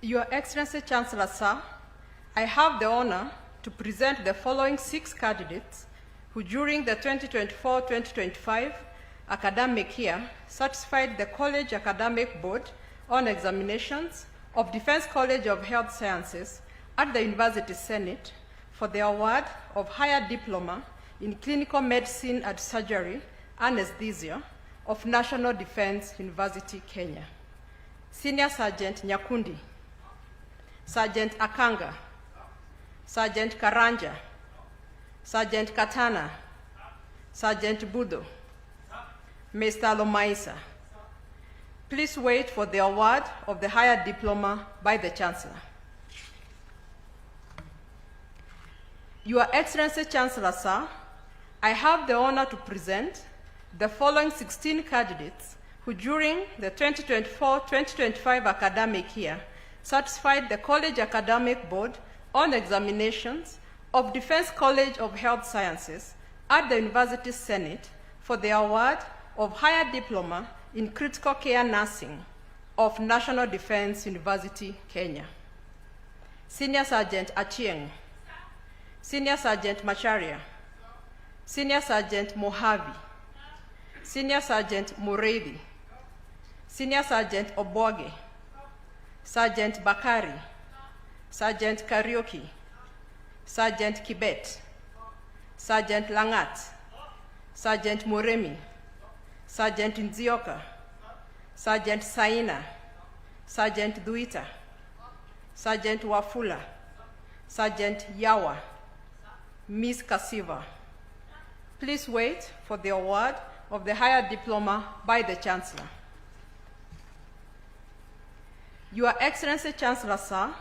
Your Excellency Chancellor, sir, I have the honor to present the following 6 candidates who during the 2024-2025 academic year satisfied the College Academic Board on Examinations of Defense College of Health Sciences at the University Senate for the award of Higher Diploma in Clinical Medicine and Surgery, Anesthesia of National Defense University, Kenya. Senior Sergeant Nyakundi, Sergeant Akanga, Sergeant Karanja, Sergeant Katana, Sergeant Budo, Mr. Lomaisa. Please wait for the award of the higher diploma by the Chancellor. Your Excellency Chancellor, sir, I have the honor to present the following 16 candidates who during the 2024-2025 academic year satisfied the College Academic Board on Examinations of Defense College of Health Sciences at the University Senate for the award of Higher Diploma in Critical Care Nursing of National Defense University, Kenya. Senior Sergeant Achieng, Senior Sergeant Macharia, Senior Sergeant Mohavi, Senior Sergeant Muredi, Senior Sergeant Oboge, Sergeant Bakari, Sergeant Karaoke, Sergeant Kibet, Sergeant Langat, Sergeant Moremi, Sergeant Nzioka, Sergeant Saina, Sergeant Duita, Sergeant Wafula, Sergeant Yawa, Miss Kasiva. Please wait for the award of the higher diploma by the Chancellor. Your Excellency Chancellor, sir,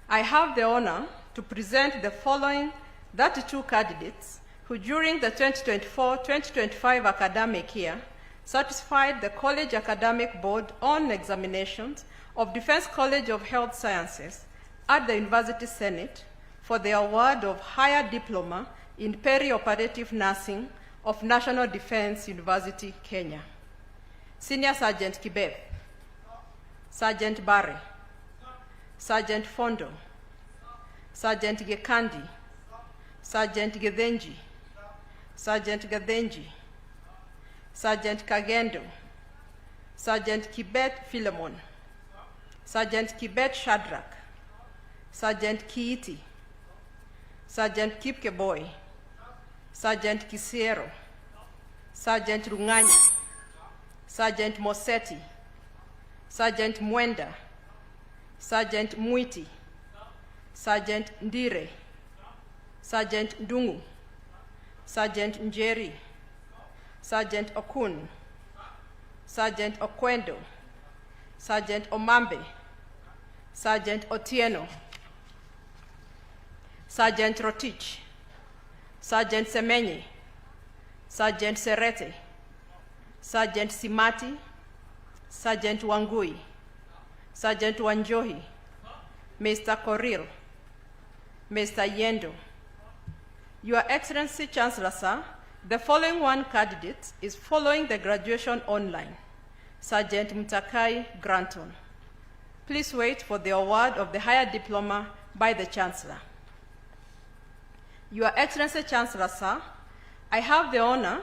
I have the honor to present the following 32 candidates who during the 2024-2025 academic year satisfied the College Academic Board on Examinations of Defense College of Health Sciences at the University Senate for the award of Higher Diploma in Perioperative Nursing of National Defense University, Kenya. Senior Sergeant Kibet, Sergeant Barre, Sergeant Fondo, Sergeant Gekandi, Sergeant Gedenji, Sergeant Gadenji, Sergeant Kagendo, Sergeant Kibet Philemon, Sergeant Kibet Shadrach, Sergeant Kiiti, Sergeant Kipkeboy, Sergeant Kisiero, Sergeant Rungani, Sergeant Mosetti, Sergeant Mwenda, Sergeant Mwiti, Sergeant Ndire, Sergeant Ndungu, Sergeant Njeri, Sergeant Okun, Sergeant Okwendo, Sergeant Omambe, Sergeant Otieno, Sergeant Rotich, Sergeant Semenyi, Sergeant Serete, Sergeant Simati, Sergeant Wangui, Sergeant Wanjohi, Mr. Koril, Mr. Yendo. Your Excellency Chancellor, sir, the following one candidate is following the graduation online. Sergeant Mutakai Granton. Please wait for the award of the higher diploma by the Chancellor. Your Excellency Chancellor, sir, I have the honor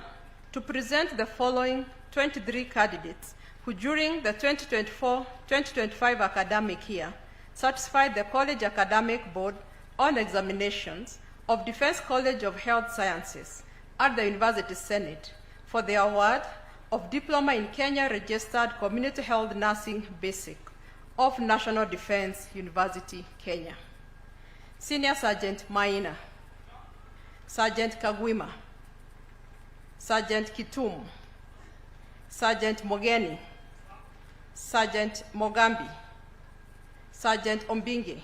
to present the following 23 candidates who during the 2024-2025 academic year satisfied the College Academic Board on examinations of Defense College of Health Sciences at the University Senate for the award of Diploma in Kenya Registered Community Health Nursing Basic of National Defense University, Kenya. Senior Sergeant Maina, Sergeant Kagwima, Sergeant Kitum, Sergeant Mogeni, Sergeant Mogambi, Sergeant Ombinge,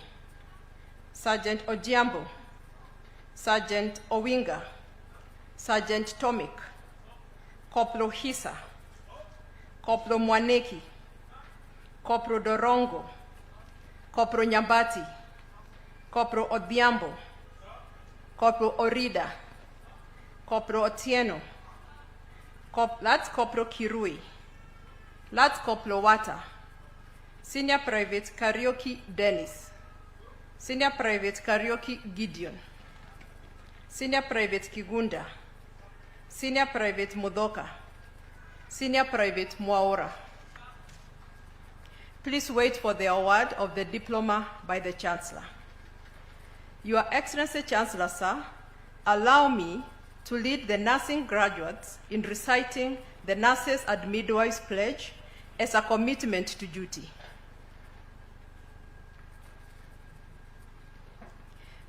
Sergeant Ojiambo, Sergeant Owinga, Sergeant Tomik, Corporal Hisa, Corporal Mwaneki, Corporal Dorongo, Corporal Nyambati, Corporal Odhiambo, Corporal Orida, Corporal Otieno, Lance Corporal Kirui, Lance Corporal Wata, Senior Private Karaoke Dennis, Senior Private Karaoke Gideon, Senior Private Kigunda, Senior Private Mudoka, Senior Private Mwaura. Please wait for the award of the diploma by the Chancellor. Your Excellency Chancellor, sir, allow me to lead the nursing graduates in reciting the Nurses and Midwives Pledge as a commitment to duty.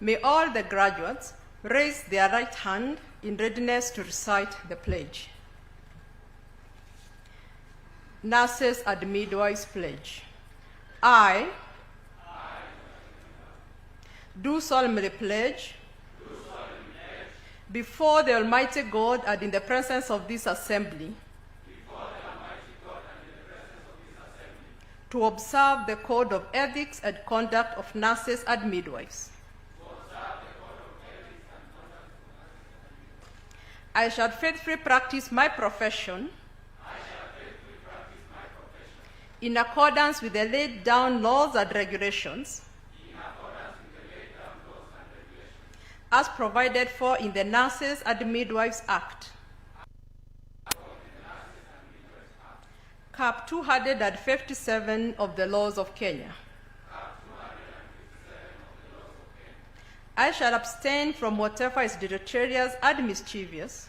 May all the graduates raise their right hand in readiness to recite the pledge. Nurses and Midwives Pledge. I do solemnly pledge before the Almighty God and in the presence of this assembly to observe the Code of Ethics and Conduct of Nurses and Midwives. I shall faithfully practice my profession in accordance with the laid down laws and regulations as provided for in the Nurses and Midwives Act, Cap 257 of the laws of Kenya. I shall abstain from whatever is deleterious and mischievous,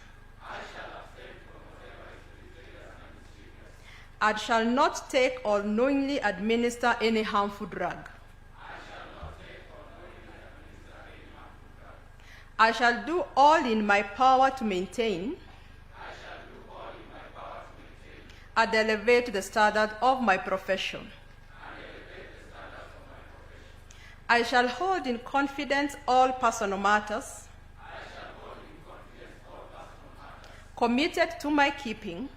and shall not take or knowingly administer any harmful drug. I shall do all in my power to maintain and elevate the standard of my profession. I shall hold in confidence all personal matters committed to my keeping,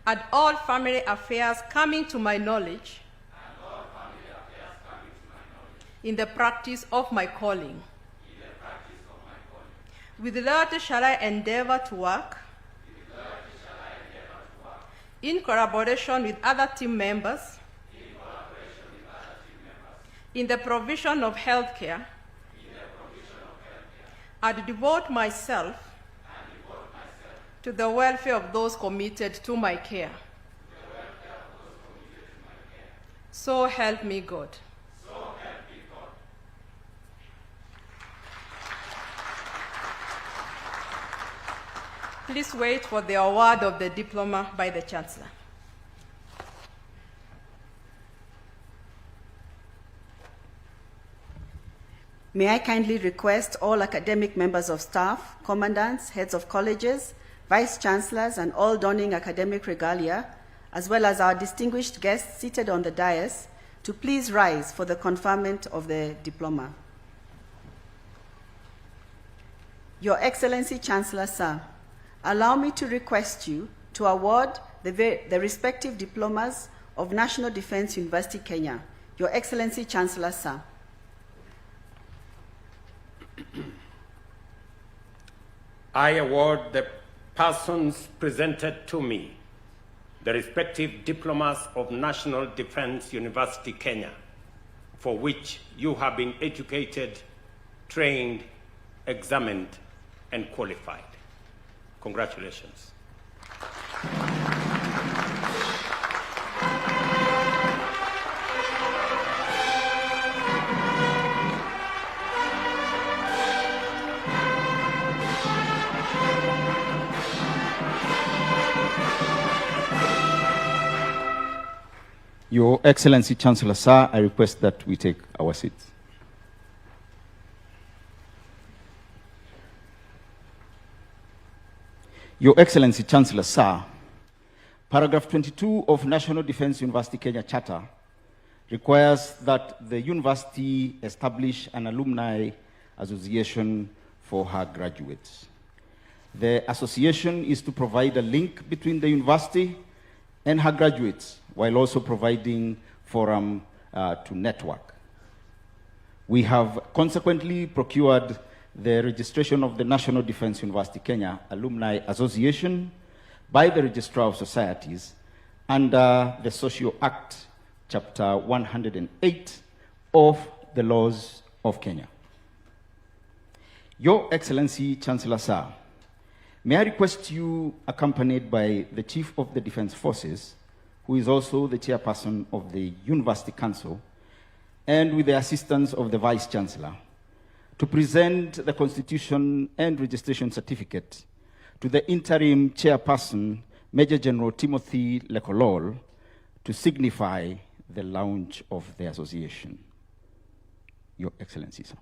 and all family affairs coming to my knowledge in the practice of my calling. With loyalty shall I endeavor to work in collaboration with other team members in the provision of health care and devote myself to the welfare of those committed to my care. So help me God. Please wait for the award of the diploma by the Chancellor. May I kindly request all academic members of staff, commandants, heads of colleges, vice chancellors, and all donning academic regalia, as well as our distinguished guests seated on the dais, to please rise for the conferment of the diploma. Your Excellency Chancellor Sir, allow me to request you to award the respective diplomas of National Defense University, Kenya. Your Excellency Chancellor Sir. I award the persons presented to me the respective diplomas of National Defense University, Kenya, for which you have been educated, trained, examined, and qualified. Congratulations. Your Excellency Chancellor Sir, I request that we take our seats. Your Excellency Chancellor Sir, paragraph 22 of National Defense University Kenya Charter requires that the university establish an alumni association for her graduates. The association is to provide a link between the university and her graduates, while also providing forum to network. We have consequently procured the registration of the National Defense University Kenya Alumni Association by the Registrar of Societies under the Social Act, Chapter 108 of the Laws of Kenya. Your Excellency Chancellor Sir, may I request you, accompanied by the Chief of the Defense Forces, who is also the chairperson of the University Council, and with the assistance of the Vice Chancellor, to present the Constitution and Registration Certificate to the interim chairperson, Major General Timothy Lekolol, to signify the launch of the association. Your Excellency, sir.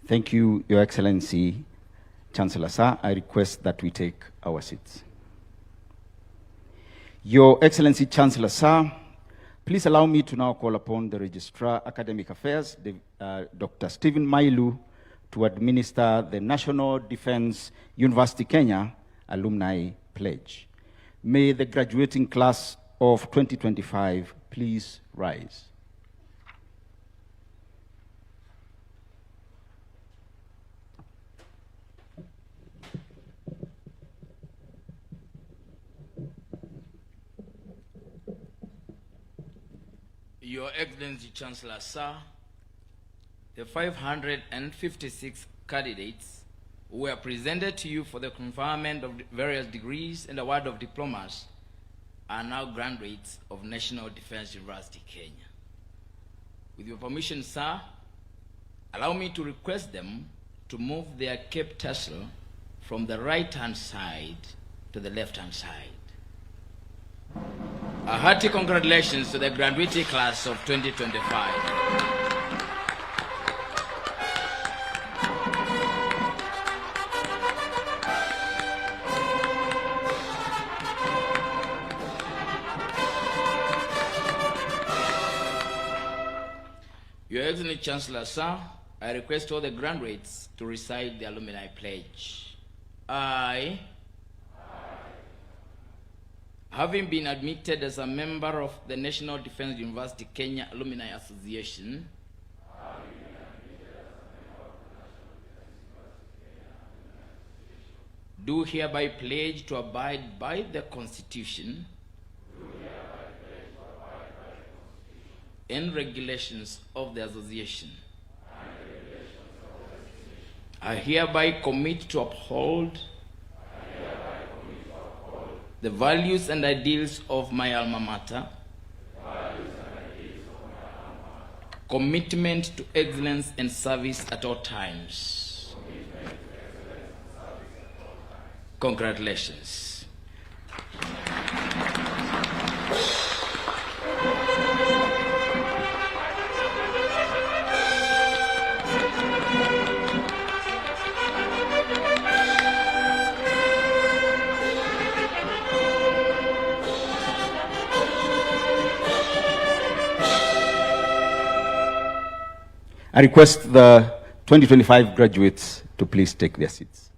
Thank you, Your Excellency, Chancellor Sir. I request that we take our seats. Your Excellency, Chancellor Sir, please allow me to now call upon the Registrar Academic Affairs, Dr. Stephen Mailu, to administer the National Defense University Kenya Alumni Pledge. May the graduating class of 2025 please rise. Your Excellency Chancellor Sir, the 556 candidates who were presented to you for the conferment of various degrees and award of diplomas are now graduates of National Defense University, Kenya. With your permission, sir, allow me to request them to move their cape tassel from the right-hand side to the left-hand side. A hearty congratulations to the graduating class of 2025. Your Excellency Chancellor, sir, I request all the graduates to recite the alumni pledge. I, having been admitted as a member of the National Defense University Kenya Alumni Association, do hereby pledge to abide by the Constitution and regulations of the association. I hereby commit to uphold the values and ideals of my alma mater, commitment to excellence and service at all times. Congratulations. I request the 2025 graduates to please take their seats.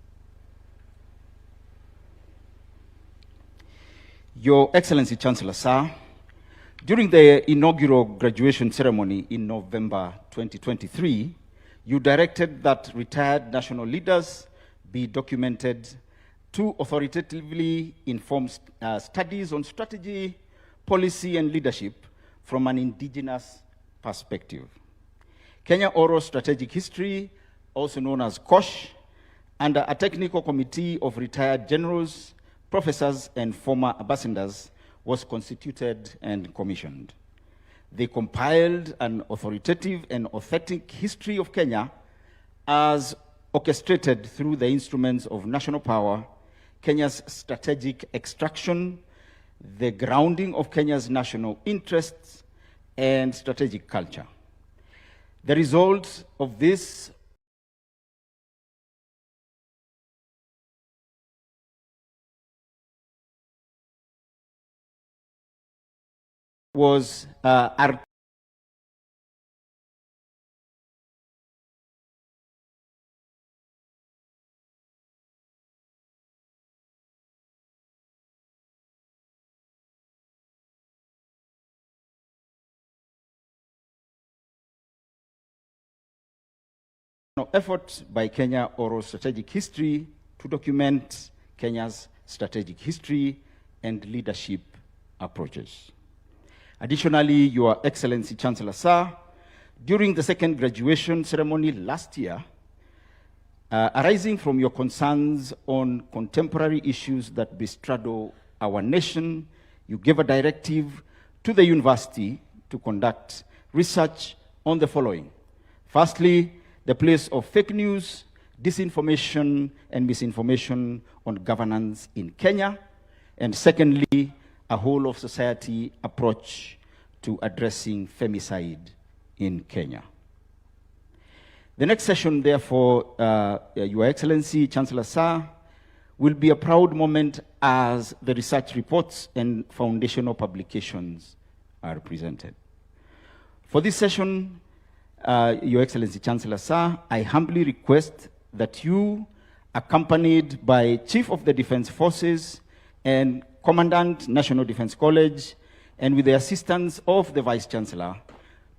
Your Excellency Chancellor Sir, during the inaugural graduation ceremony in November 2023, you directed that retired national leaders be documented to authoritatively inform studies on strategy, policy, and leadership from an indigenous perspective. Kenya Oral Strategic History, also known as KOSH, under a technical committee of retired generals, professors, and former ambassadors, was constituted and commissioned. They compiled an authoritative and authentic history of Kenya as orchestrated through the instruments of national power, Kenya's strategic extraction, the grounding of Kenya's national interests, and strategic culture. The result of this was effort by Kenya Oral Strategic History to document Kenya's strategic history and leadership approaches. Additionally, Your Excellency Chancellor Sir, during the second graduation ceremony last year, arising from your concerns on contemporary issues that bestraddle our nation, you gave a directive to the university to conduct research on the following. Firstly, the place of fake news, disinformation, and misinformation on governance in Kenya. And secondly, a whole of society approach to addressing femicide in Kenya. The next session, therefore, Your Excellency, Chancellor Sir, will be a proud moment as the research reports and foundational publications are presented. For this session, Your Excellency Chancellor Sir, I humbly request that you, accompanied by Chief of the Defense Forces and Commandant National Defense College, and with the assistance of the Vice Chancellor,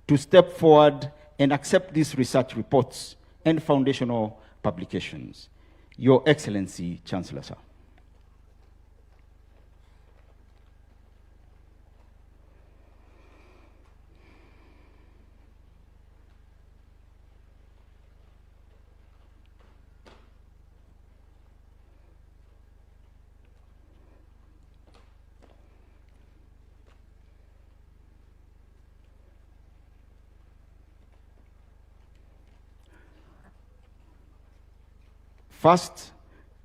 to step forward and accept these research reports and foundational publications. Your Excellency, Chancellor Sir. First,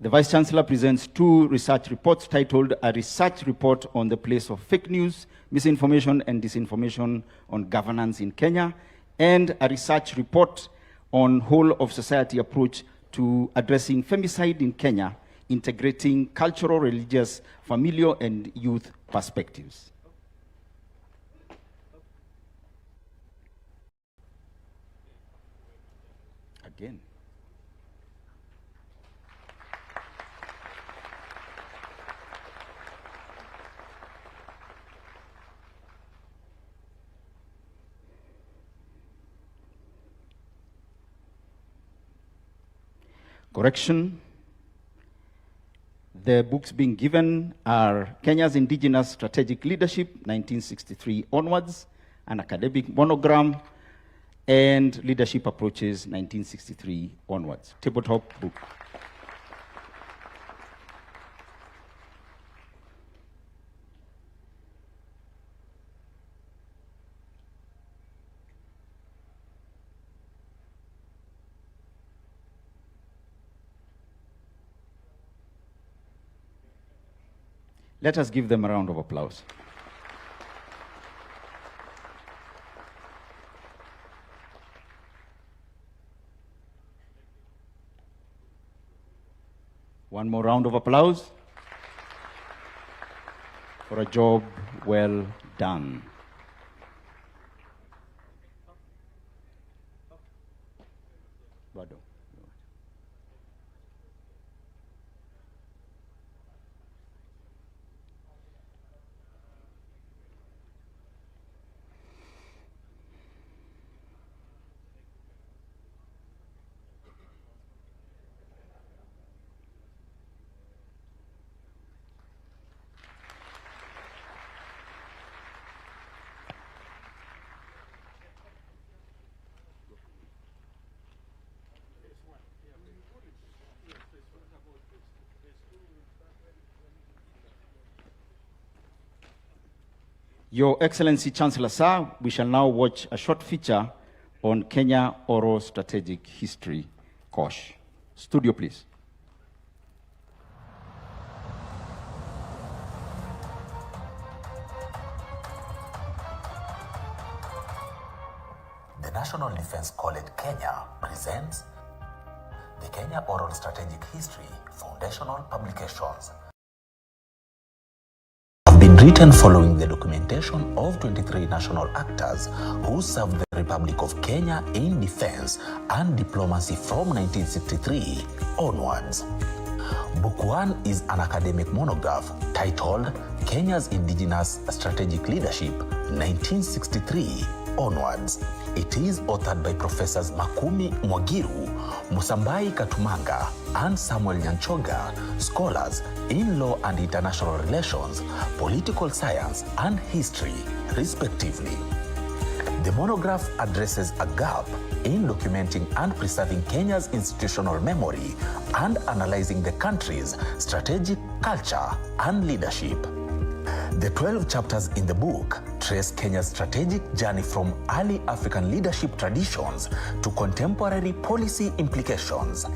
the Vice Chancellor presents two research reports titled A Research Report on the Place of Fake News, Misinformation and Disinformation on Governance in Kenya, and a research report on whole of society approach to addressing femicide in Kenya, integrating cultural, religious, familial, and youth perspectives. Again. Correction. The books being given are Kenya's Indigenous Strategic Leadership, 1963 onwards, an academic monogram, and Leadership Approaches, 1963 onwards. Tabletop book. Let us give them a round of applause. One more round of applause for a job well done. Your Excellency Chancellor Sir, we shall now watch a short feature on Kenya Oral Strategic History Kosh. Studio, please. The National Defense College Kenya presents the Kenya Oral Strategic History Foundational Publications. Have been written following the documentation of 23 national actors who served the Republic of Kenya in defense and diplomacy from 1963 onwards. Book 1 is an academic monograph titled Kenya's Indigenous Strategic Leadership 1963 onwards. It is authored by Professors Makumi Mwagiru, Musambai Katumanga, and Samuel Nyanchoga, scholars in law and international relations, political science, and history, respectively. The monograph addresses a gap in documenting and preserving Kenya's institutional memory and analyzing the country's strategic culture and leadership. The 12 chapters in the book trace Kenya's strategic journey from early African leadership traditions to contemporary policy implications.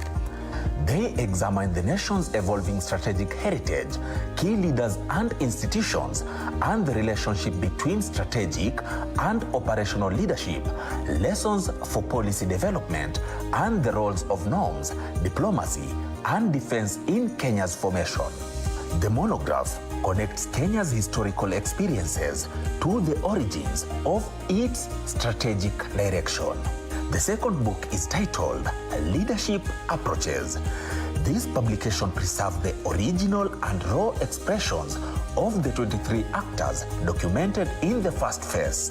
They examine the nation's evolving strategic heritage, key leaders and institutions, and the relationship between strategic and operational leadership, lessons for policy development, and the roles of norms, diplomacy, and defense in Kenya's formation. The monograph connects Kenya's historical experiences to the origins of its strategic direction. The second book is titled Leadership Approaches. This publication preserves the original and raw expressions of the 23 actors documented in the first phase.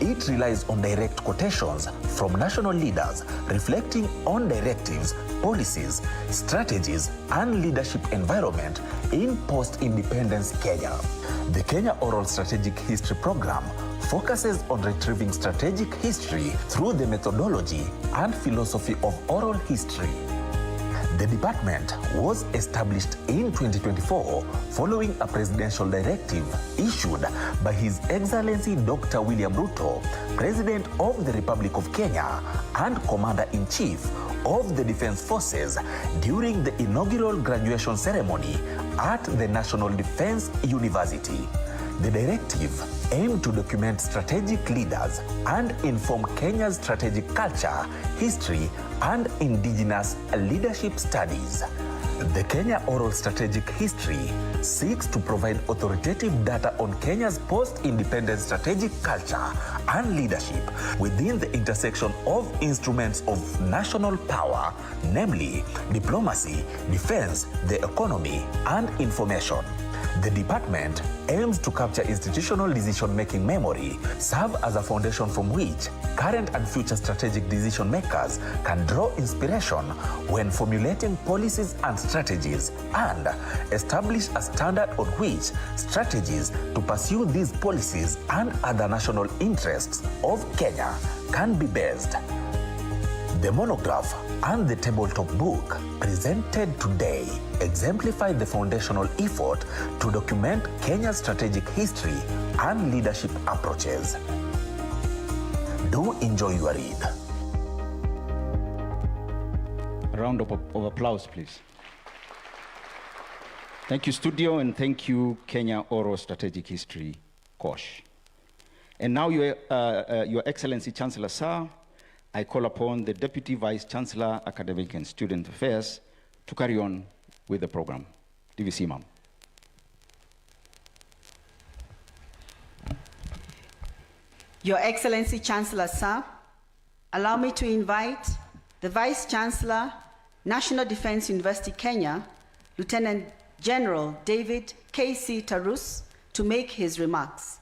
It relies on direct quotations from national leaders reflecting on directives, policies, strategies, and leadership environment in post-independence Kenya. The Kenya Oral Strategic History Program focuses on retrieving strategic history through the methodology and philosophy of oral history. The department was established in 2024 following a presidential directive issued by His Excellency Dr. William Ruto, President of the Republic of Kenya and Commander-in-Chief of the Defense Forces during the inaugural graduation ceremony at the National Defense University. The directive aimed to document strategic leaders and inform Kenya's strategic culture, history, and indigenous leadership studies. The Kenya Oral Strategic History seeks to provide authoritative data on Kenya's post-independence strategic culture and leadership within the intersection of instruments of national power, namely diplomacy, defense, the economy, and information. The department aims to capture institutional decision-making memory, serve as a foundation from which current and future strategic decision makers can draw inspiration when formulating policies and strategies, and establish a standard on which strategies to pursue these policies and other national interests of Kenya can be based. The monograph and the tabletop book presented today exemplify the foundational effort to document Kenya's strategic history and leadership approaches. Do enjoy your read. A round of applause, please. Thank you, studio, and thank you, Kenya Oral Strategic History, Kosh. And now, Your Excellency Chancellor Sir, I call upon the Deputy Vice Chancellor, Academic and Student Affairs, to carry on with the program. DVC, ma'am. Your Excellency Chancellor Sir, allow me to invite the Vice Chancellor, National Defense University Kenya, Lieutenant General David K.C. Tarus, to make his remarks.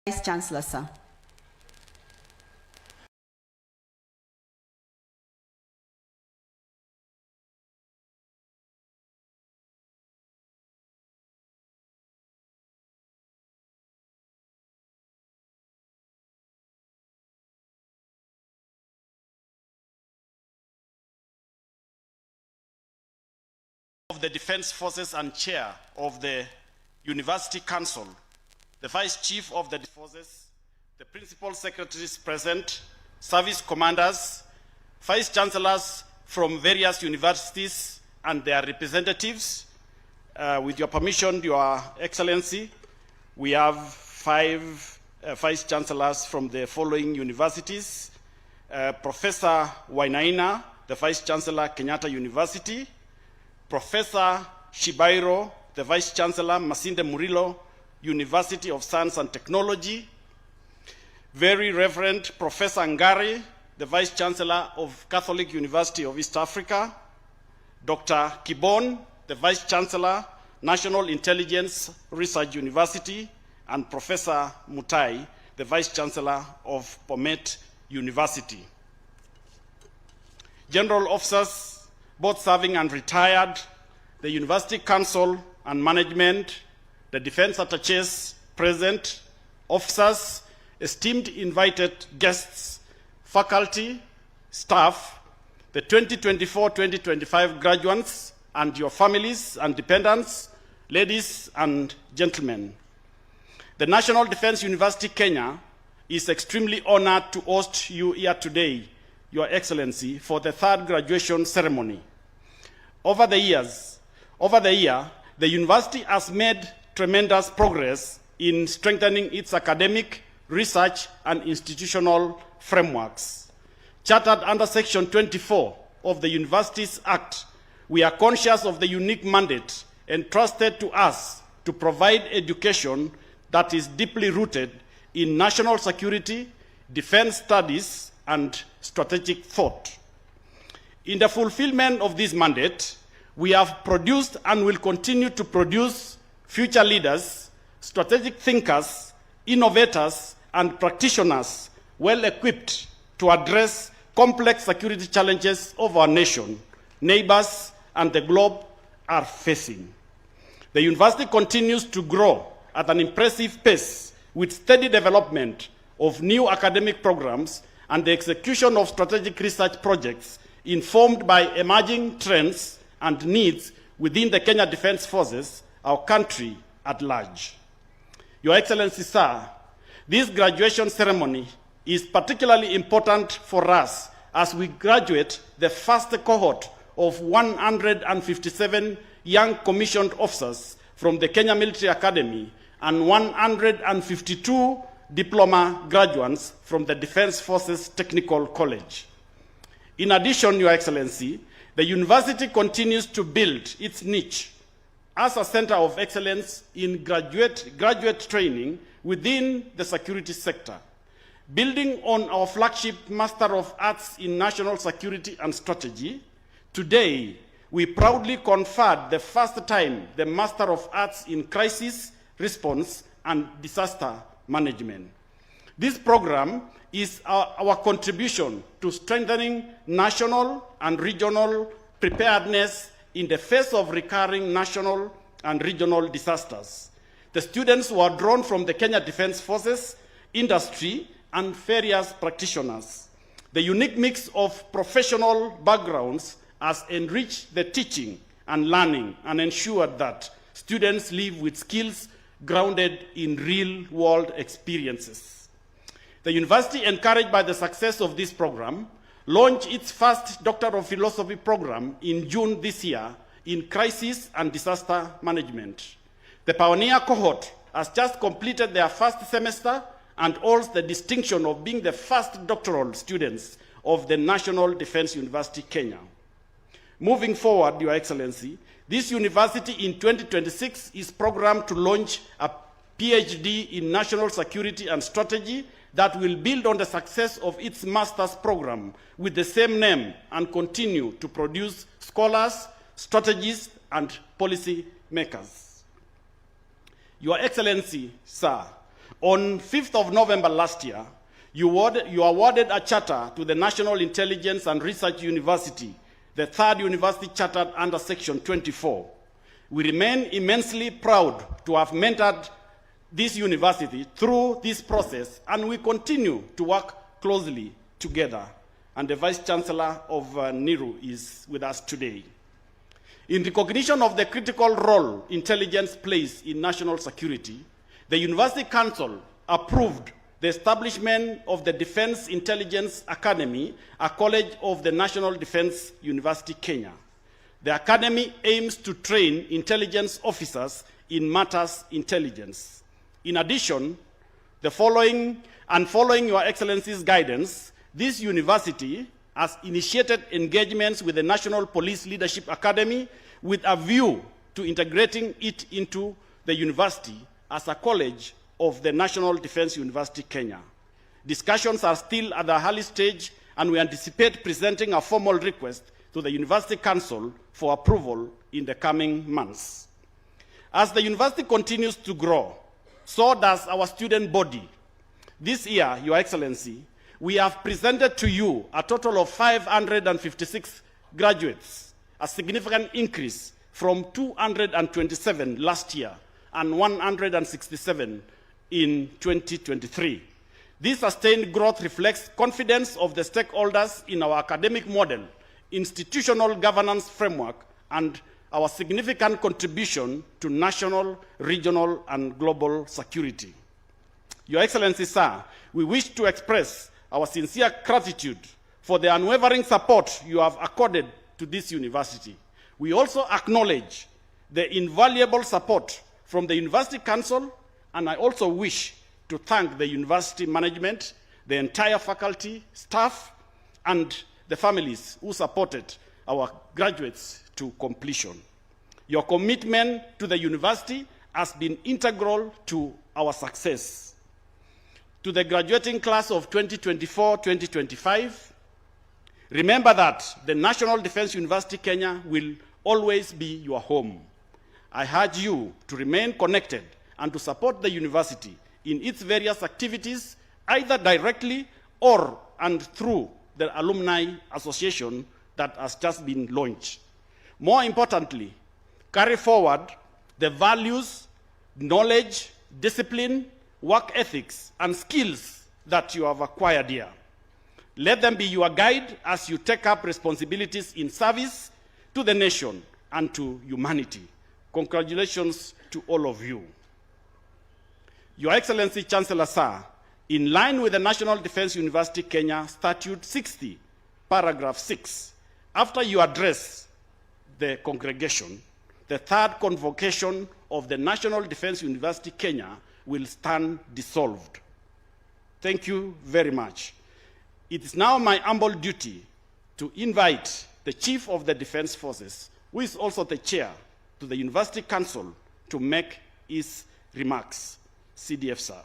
Vice Chancellor, sir. Of the Defense Forces and Chair of the University Council, the Vice Chief of the Forces, the Principal Secretaries present, Service Commanders, Vice Chancellors from various universities and their representatives. With your permission, Your Excellency, we have 5 Vice Chancellors from the following universities. Professor Wainaina, the Vice Chancellor, Kenyatta University. Professor Shibairo, the Vice Chancellor, Masinde Muliro, University of Science and Technology. Very Reverend Professor Ngari, the Vice Chancellor of Catholic University of East Africa. Dr. Kibon, the Vice Chancellor, National Intelligence Research University. And Professor Mutai, the Vice Chancellor of Bomet University. General officers, both serving and retired, the University Council and management, the defense attaches present, officers, esteemed invited guests, faculty, staff, the 2024-2025 graduates, and your families and dependents, ladies and gentlemen. The National Defense University Kenya is extremely honored to host you here today, Your Excellency, for the 3rd graduation ceremony. Over the year, the university has made tremendous progress in strengthening its academic, research, and institutional frameworks. Chartered under Section 24 of the Universities Act, we are conscious of the unique mandate entrusted to us to provide education that is deeply rooted in national security, defense studies, and strategic thought. In the fulfillment of this mandate, we have produced and will continue to produce future leaders, strategic thinkers, innovators, and practitioners well equipped to address complex security challenges of our nation, neighbors, and the globe are facing. The university continues to grow at an impressive pace with steady development of new academic programs and the execution of strategic research projects informed by emerging trends and needs within the Kenya Defense Forces, our country at large. Your Excellency, sir, this graduation ceremony is particularly important for us as we graduate the first cohort of 157 young commissioned officers from the Kenya Military Academy and 152 diploma graduates from the Defense Forces Technical College. In addition, Your Excellency, the university continues to build its niche as a center of excellence in graduate training within the security sector. Building on our flagship Master of Arts in National Security and Strategy, today we proudly conferred the first time the Master of Arts in Crisis Response and Disaster Management. This program is our contribution to strengthening national and regional preparedness in the face of recurring national and regional disasters. The students were drawn from the Kenya Defense Forces, industry, and various practitioners. The unique mix of professional backgrounds has enriched the teaching and learning and ensured that students leave with skills grounded in real-world experiences. The university, encouraged by the success of this program, launched its first Doctor of Philosophy program in June this year in crisis and disaster management. The pioneer cohort has just completed their first semester and holds the distinction of being the first doctoral students of the National Defense University, Kenya. Moving forward, Your Excellency, this university in 2026 is programmed to launch a PhD in National Security and Strategy that will build on the success of its master's program with the same name and continue to produce scholars, strategists, and policy makers. Your Excellency, sir, on 5th of November last year, you awarded a charter to the National Intelligence and Research University, the third university chartered under Section 24. We remain immensely proud to have mentored this university through this process, and we continue to work closely together. And the Vice Chancellor of NIRU is with us today. In recognition of the critical role intelligence plays in national security, the University Council approved the establishment of the Defense Intelligence Academy, a college of the National Defense University, Kenya. The academy aims to train intelligence officers in matters intelligence. In addition, following Your Excellency's guidance, this university has initiated engagements with the National Police Leadership Academy with a view to integrating it into the university as a college of the National Defense University, Kenya. Discussions are still at the early stage, and we anticipate presenting a formal request to the University Council for approval in the coming months. As the university continues to grow, so does our student body. This year, Your Excellency, we have presented to you a total of 556 graduates, a significant increase from 227 last year and 167 in 2023. This sustained growth reflects confidence of the stakeholders in our academic model, institutional governance framework, and our significant contribution to national, regional, and global security. Your Excellency, sir, we wish to express our sincere gratitude for the unwavering support you have accorded to this university. We also acknowledge the invaluable support from the University Council, and I also wish to thank the university management, the entire faculty, staff, and the families who supported our graduates to completion. Your commitment to the university has been integral to our success. To the graduating class of 2024-2025, remember that the National Defense University Kenya will always be your home. I urge you to remain connected and to support the university in its various activities, either directly or and through the Alumni Association that has just been launched. More importantly, carry forward the values, knowledge, discipline, work ethics, and skills that you have acquired here. Let them be your guide as you take up responsibilities in service to the nation and to humanity. Congratulations to all of you. Your Excellency, Chancellor Sir, in line with the National Defense University Kenya Statute 60, paragraph 6, after you address the congregation, the third convocation of the National Defense University Kenya will stand dissolved. Thank you very much. It is now my humble duty to invite the Chief of the Defense Forces, who is also the chair to the University Council, to make his remarks. CDF, sir.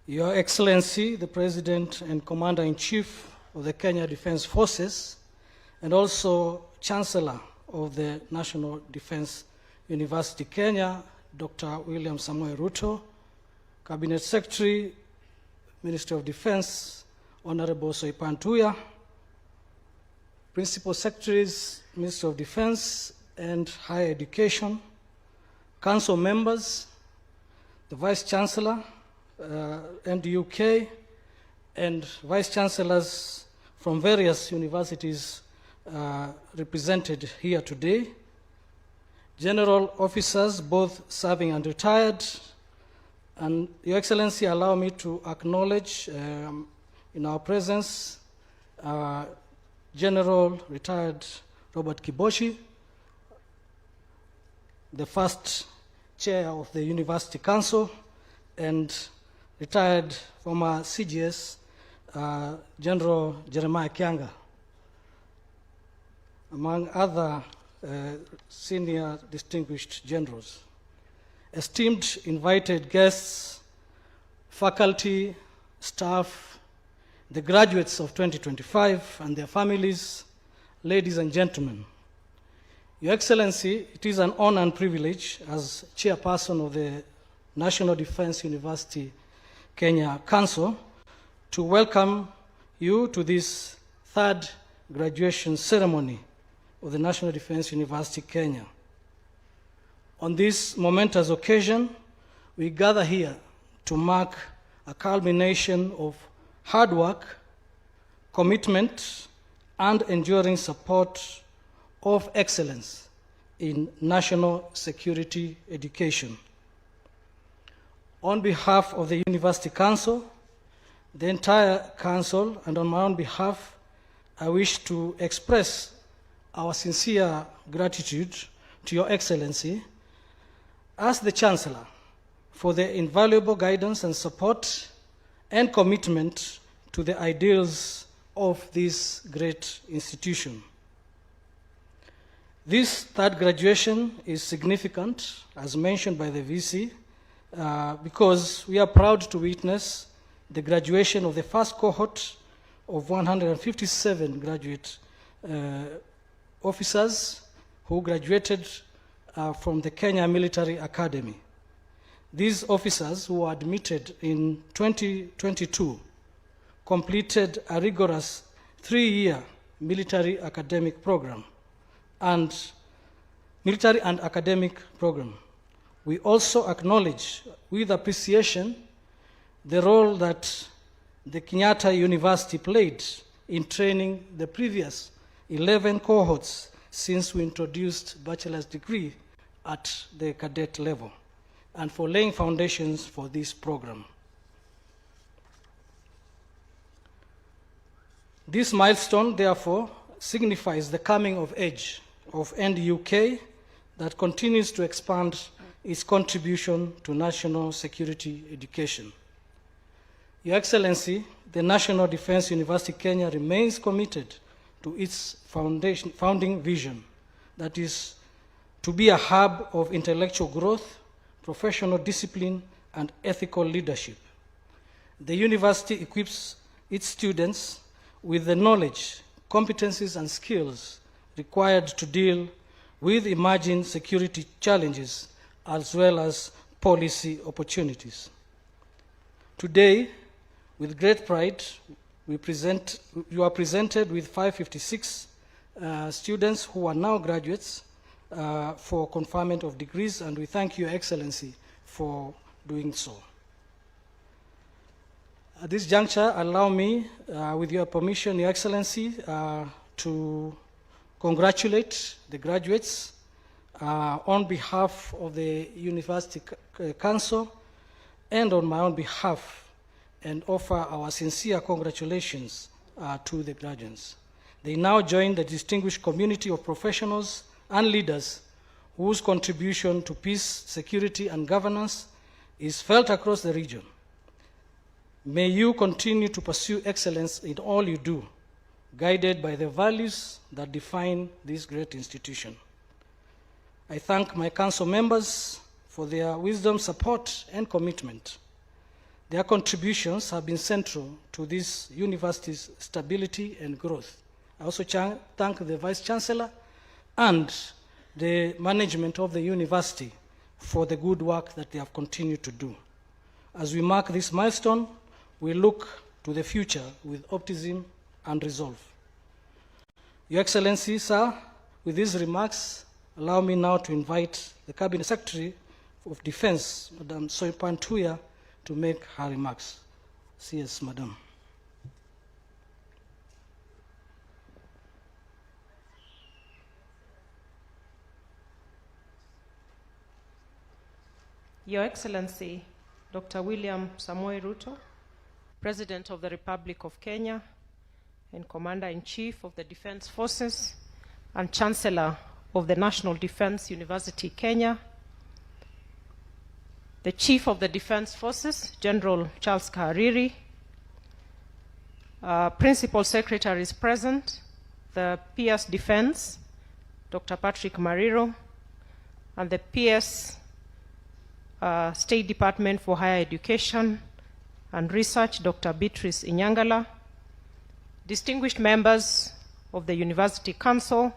Your Excellency, the President and Commander-in-Chief of the Kenya Defense Forces, and also Chancellor of the National Defense University Kenya, Dr. William Samoei Ruto, Cabinet Secretary, Ministry of Defense, Honorable Soipan Tuya, Principal Secretaries, Ministry of Defense and Higher Education, Council members, the Vice Chancellor, and UK, and vice-chancellors from various universities represented here today, general officers, both serving and retired, and Your Excellency, allow me to acknowledge in our presence General retired Robert Kiboshi, the first chair of the University Council, and retired former CGS General Jeremiah Kianga, among other senior distinguished generals. Esteemed invited guests, faculty, staff, the graduates of 2025 and their families, ladies and gentlemen. Your Excellency, it is an honor and privilege as chairperson of the National Defense University Kenya Council to welcome you to this third graduation ceremony of the National Defense University Kenya. On this momentous occasion, we gather here to mark a culmination of hard work, commitment, and enduring support of excellence in national security education. On behalf of the University Council, the entire Council, and on my own behalf, I wish to express our sincere gratitude to Your Excellency as the Chancellor for the invaluable guidance and support and commitment to the ideals of this great institution. This third graduation is significant, as mentioned by the VC, because we are proud to witness the graduation of the first cohort of 157 graduate officers who graduated from the Kenya Military Academy. These officers who were admitted in 2022 completed a rigorous 3-year military academic program and academic program. We also acknowledge with appreciation the role that the Kenyatta University played in training the previous 11 cohorts since we introduced bachelor's degree at the cadet level, and for laying foundations for this program. This milestone, therefore, signifies the coming of age of NDUK that continues to expand its contribution to national security education. Your Excellency, the National Defense University Kenya remains committed to its founding vision, that is, to be a hub of intellectual growth, professional discipline, and ethical leadership. The university equips its students with the knowledge, competencies, and skills required to deal with emerging security challenges as well as policy opportunities. Today, with great pride, you are presented with 556 students who are now graduates for conferment of degrees, and we thank Your Excellency for doing so. At this juncture, allow me, with your permission, Your Excellency, to congratulate the graduates on behalf of the University Council and on my own behalf, and offer our sincere congratulations to the graduates. They now join the distinguished community of professionals and leaders whose contribution to peace, security, and governance is felt across the region. May you continue to pursue excellence in all you do, guided by the values that define this great institution. I thank my council members for their wisdom, support, and commitment. Their contributions have been central to this university's stability and growth. I also thank the Vice Chancellor and the management of the university for the good work that they have continued to do. As we mark this milestone, we look to the future with optimism and resolve. Your Excellency, sir, with these remarks, allow me now to invite the Cabinet Secretary of Defense, Madam Soipan Tuya, to make her remarks. CS, Madam. Your Excellency, Dr. William Samoei Ruto, President of the Republic of Kenya and Commander-in-Chief of the Defense Forces and Chancellor of the National Defense University, Kenya, the Chief of the Defense Forces, General Charles Kahariri, Principal Secretaries present, the PS Defense, Dr. Patrick Mariro, and the PS State Department for Higher Education and Research, Dr. Beatrice Inyangala, distinguished members of the University Council,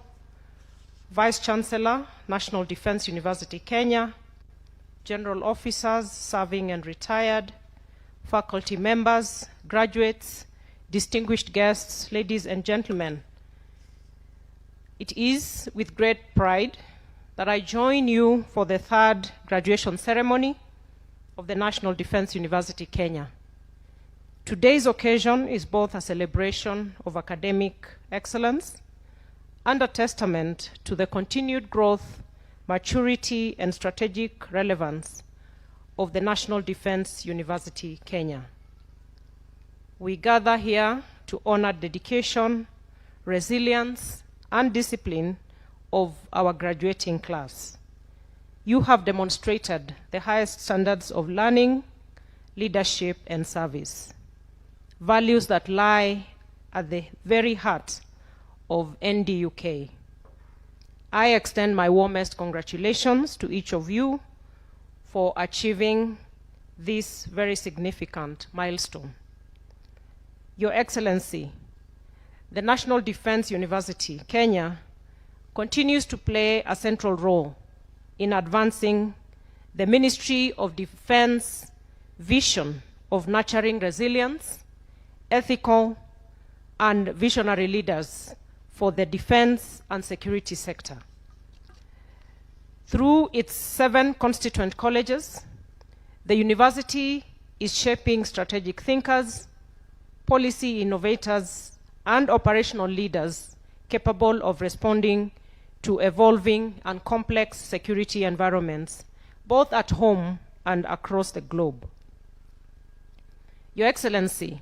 Vice Chancellor, National Defense University, Kenya, general officers, serving and retired, faculty members, graduates, distinguished guests, ladies and gentlemen. It is with great pride that I join you for the third graduation ceremony of the National Defense University, Kenya. Today's occasion is both a celebration of academic excellence and a testament to the continued growth, maturity, and strategic relevance of the National Defense University, Kenya. We gather here to honor dedication, resilience, and discipline of our graduating class. You have demonstrated the highest standards of learning, leadership, and service, values that lie at the very heart of NDUK. I extend my warmest congratulations to each of you for achieving this very significant milestone. Your Excellency, the National Defense University, Kenya, continues to play a central role in advancing the Ministry of Defense vision of nurturing resilience, ethical, and visionary leaders for the defense and security sector. Through its 7 constituent colleges, the university is shaping strategic thinkers, policy innovators, and operational leaders capable of responding to evolving and complex security environments, both at home and across the globe. Your Excellency,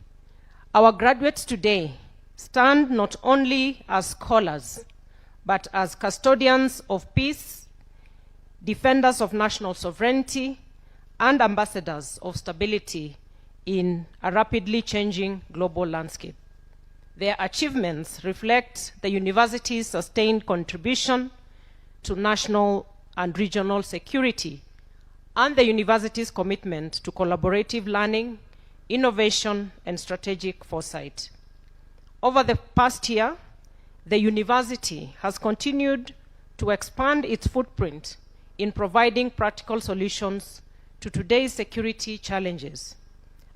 our graduates today stand not only as scholars, but as custodians of peace, defenders of national sovereignty, and ambassadors of stability in a rapidly changing global landscape. Their achievements reflect the university's sustained contribution to national and regional security and the university's commitment to collaborative learning, innovation, and strategic foresight. Over the past year, the university has continued to expand its footprint in providing practical solutions to today's security challenges.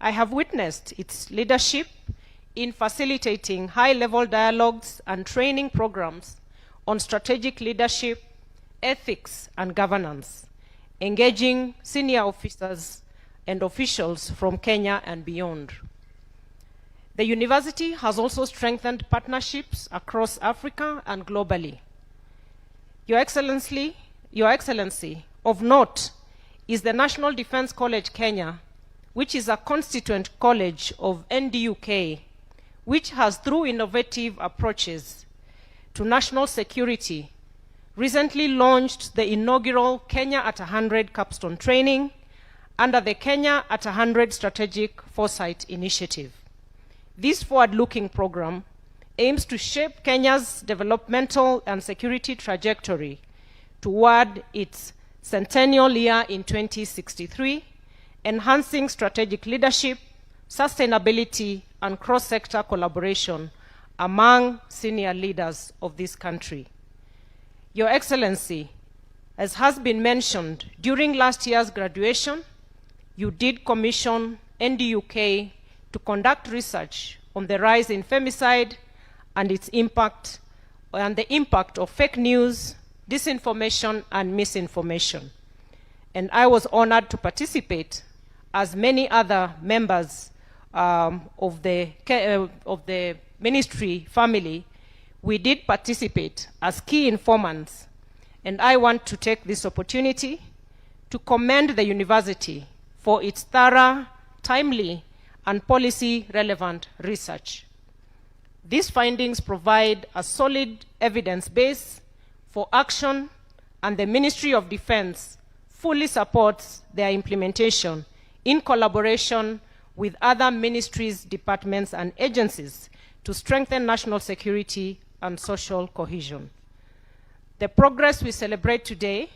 I have witnessed its leadership in facilitating high-level dialogues and training programs on strategic leadership, ethics, and governance, engaging senior officers and officials from Kenya and beyond. The university has also strengthened partnerships across Africa and globally. Your Excellency, of note is the National Defense College Kenya, which is a constituent college of NDUK, which has, through innovative approaches to national security, recently launched the inaugural Kenya at 100 capstone training under the Kenya at 100 Strategic Foresight Initiative. This forward-looking program aims to shape Kenya's developmental and security trajectory toward its centennial year in 2063, enhancing strategic leadership, sustainability, and cross-sector collaboration among senior leaders of this country. Your Excellency, as has been mentioned, during last year's graduation, you did commission NDUK to conduct research on the rise in femicide and its impact, and the impact of fake news, disinformation, and misinformation. And I was honored to participate as many other members of the ministry family, we did participate as key informants, and I want to take this opportunity to commend the university for its thorough, timely, and policy-relevant research. These findings provide a solid evidence base for action, and the Ministry of Defense fully supports their implementation in collaboration with other ministries, departments, and agencies to strengthen national security and social cohesion. The progress we celebrate today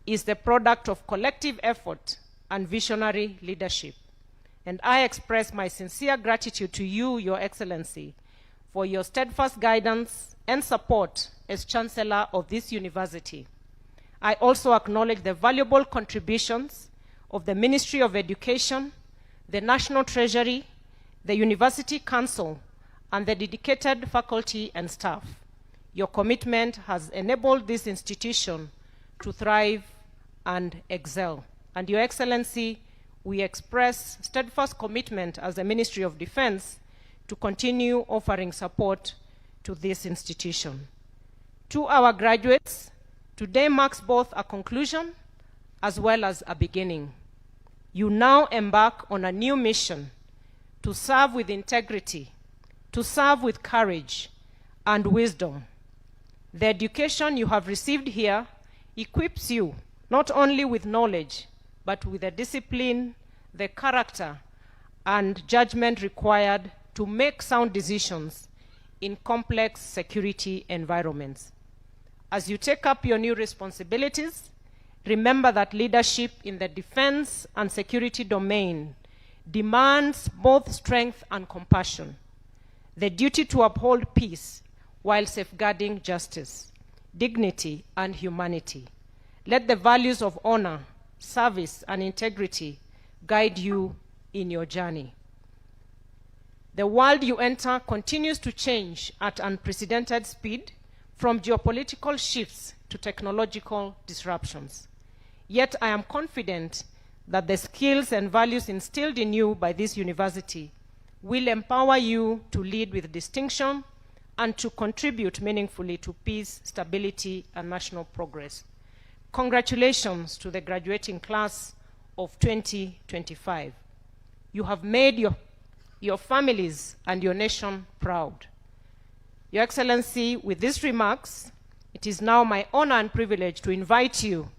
is the product of collective effort and visionary leadership. And I express my sincere gratitude to you, Your Excellency, for your steadfast guidance and support as Chancellor of this university. I also acknowledge the valuable contributions of the Ministry of Education, the National Treasury, the University Council, and the dedicated faculty and staff. Your commitment has enabled this institution to thrive and excel. And Your Excellency, we express steadfast commitment as the Ministry of Defense to continue offering support to this institution. To our graduates, today marks both a conclusion as well as a beginning. You now embark on a new mission to serve with integrity, to serve with courage and wisdom. The education you have received here equips you not only with knowledge, but with the discipline, the character, and judgment required to make sound decisions in complex security environments. As you take up your new responsibilities, remember that leadership in the defense and security domain demands both strength and compassion, the duty to uphold peace while safeguarding justice, dignity, and humanity. Let the values of honor, service, and integrity guide you in your journey. The world you enter continues to change at unprecedented speed, from geopolitical shifts to technological disruptions. Yet I am confident that the skills and values instilled in you by this university will empower you to lead with distinction and to contribute meaningfully to peace, stability, and national progress. Congratulations to the graduating class of 2025. You have made your families and your nation proud. Your Excellency, with these remarks, it is now my honor and privilege to invite you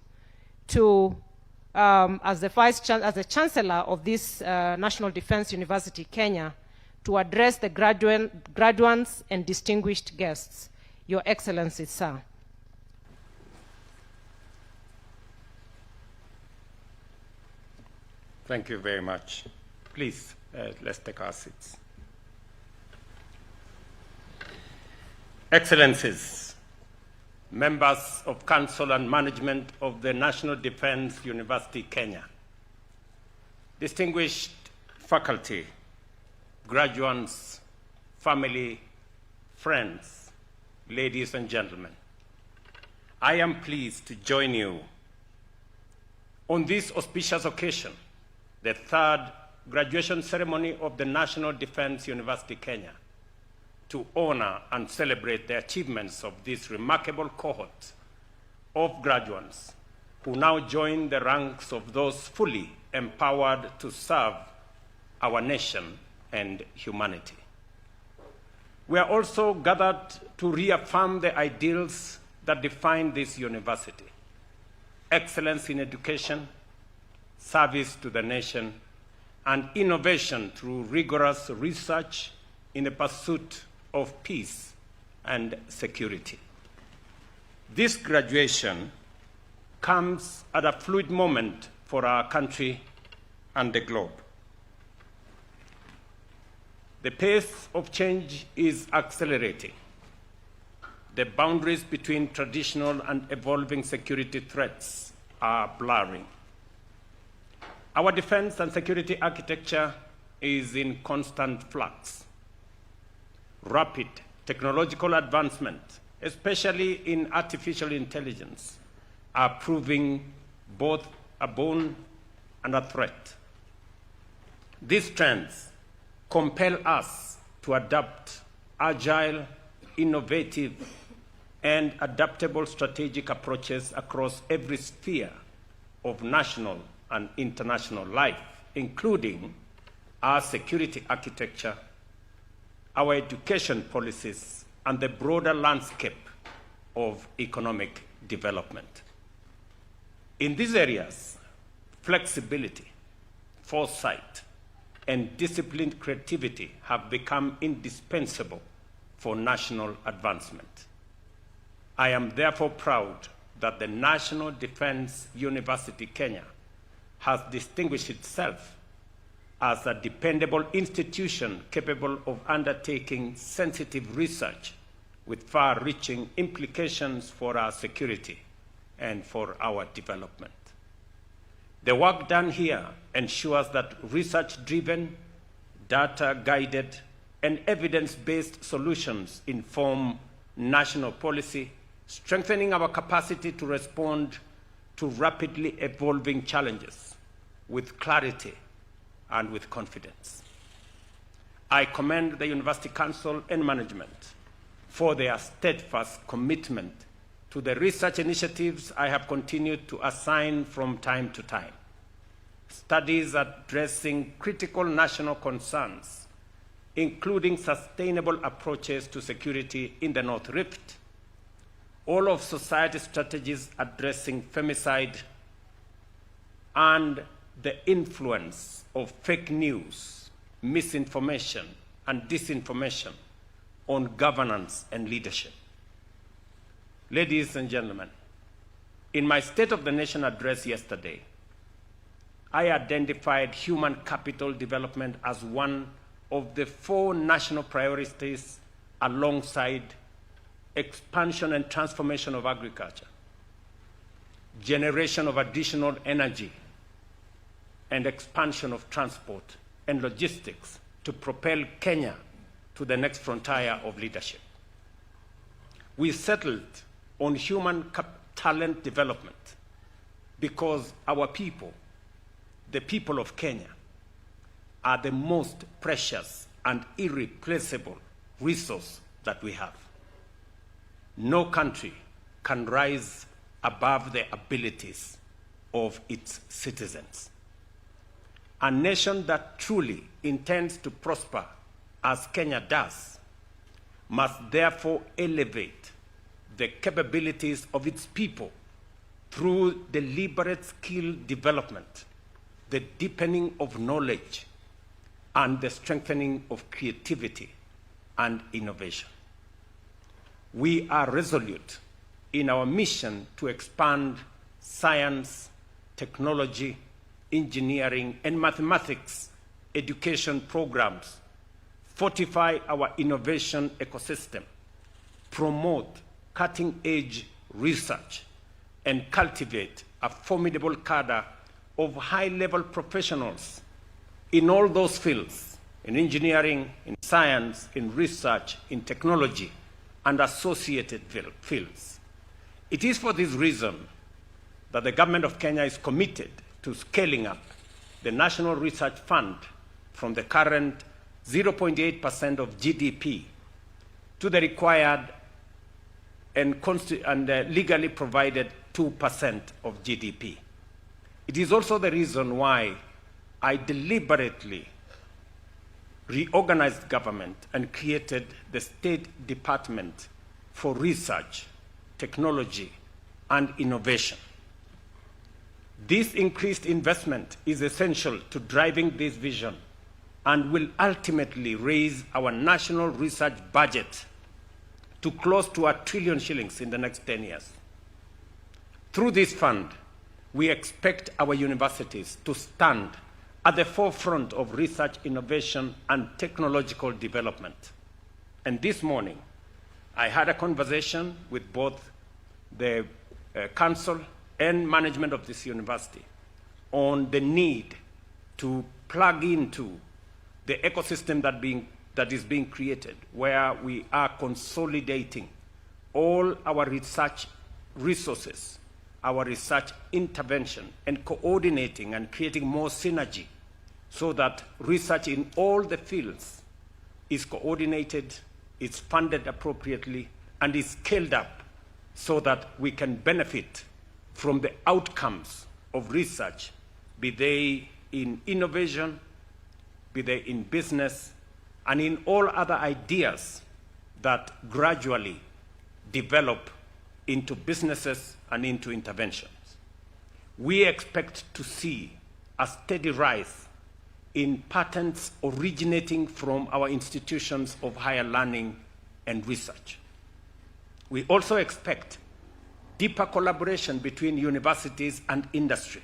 to, as the Chancellor of this National Defense University, Kenya, to address the graduates and distinguished guests. Your Excellency, sir. Thank you very much. Please, let's take our seats. Excellencies, members of Council and Management of the National Defense University, Kenya, distinguished faculty, graduates, family, friends, ladies and gentlemen, I am pleased to join you on this auspicious occasion, the third graduation ceremony of the National Defense University, Kenya, to honor and celebrate the achievements of this remarkable cohort of graduates who now join the ranks of those fully empowered to serve our nation and humanity. We are also gathered to reaffirm the ideals that define this university: excellence in education, service to the nation, and innovation through rigorous research in the pursuit of peace and security. This graduation comes at a fluid moment for our country and the globe. The pace of change is accelerating. The boundaries between traditional and evolving security threats are blurring. Our defense and security architecture is in constant flux. Rapid technological advancement, especially in artificial intelligence, are proving both a boon and a threat. These trends compel us to adopt agile, innovative, and adaptable strategic approaches across every sphere of national and international life, including our security architecture, our education policies, and the broader landscape of economic development. In these areas, flexibility, foresight, and disciplined creativity have become indispensable for national advancement. I am therefore proud that the National Defense University Kenya has distinguished itself as a dependable institution capable of undertaking sensitive research with far-reaching implications for our security and for our development. The work done here ensures that research-driven, data-guided, and evidence-based solutions inform national policy, strengthening our capacity to respond to rapidly evolving challenges with clarity and with confidence. I commend the University Council and management for their steadfast commitment to the research initiatives I have continued to assign from time to time. Studies addressing critical national concerns, including sustainable approaches to security in the North Rift, all of society's strategies addressing femicide, and the influence of fake news, misinformation, and disinformation on governance and leadership. Ladies and gentlemen, in my State of the Nation address yesterday, I identified human capital development as one of the 4 national priorities alongside expansion and transformation of agriculture, generation of additional energy, and expansion of transport and logistics to propel Kenya to the next frontier of leadership. We settled on human talent development because our people, the people of Kenya, are the most precious and irreplaceable resource that we have. No country can rise above the abilities of its citizens. A nation that truly intends to prosper, as Kenya does, must therefore elevate the capabilities of its people through deliberate skill development, the deepening of knowledge, and the strengthening of creativity and innovation. We are resolute in our mission to expand science, technology, engineering, and mathematics education programs, fortify our innovation ecosystem, promote cutting-edge research, and cultivate a formidable cadre of high-level professionals in all those fields, in engineering, in science, in research, in technology, and associated fields. It is for this reason that the government of Kenya is committed to scaling up the National Research Fund from the current 0.8% of GDP to the required and legally provided 2% of GDP. It is also the reason why I deliberately reorganized government and created the State Department for Research, Technology, and Innovation. This increased investment is essential to driving this vision and will ultimately raise our national research budget to close to R1 trillion in the next 10 years. Through this fund, we expect our universities to stand at the forefront of research, innovation, and technological development. And this morning, I had a conversation with both the council and management of this university on the need to plug into the ecosystem that is being created, where we are consolidating all our research resources, our research intervention, and coordinating and creating more synergy so that research in all the fields is coordinated, is funded appropriately, and is scaled up so that we can benefit from the outcomes of research, be they in innovation, be they in business, and in all other ideas that gradually develop into businesses and into interventions. We expect to see a steady rise in patents originating from our institutions of higher learning and research. We also expect deeper collaboration between universities and industry,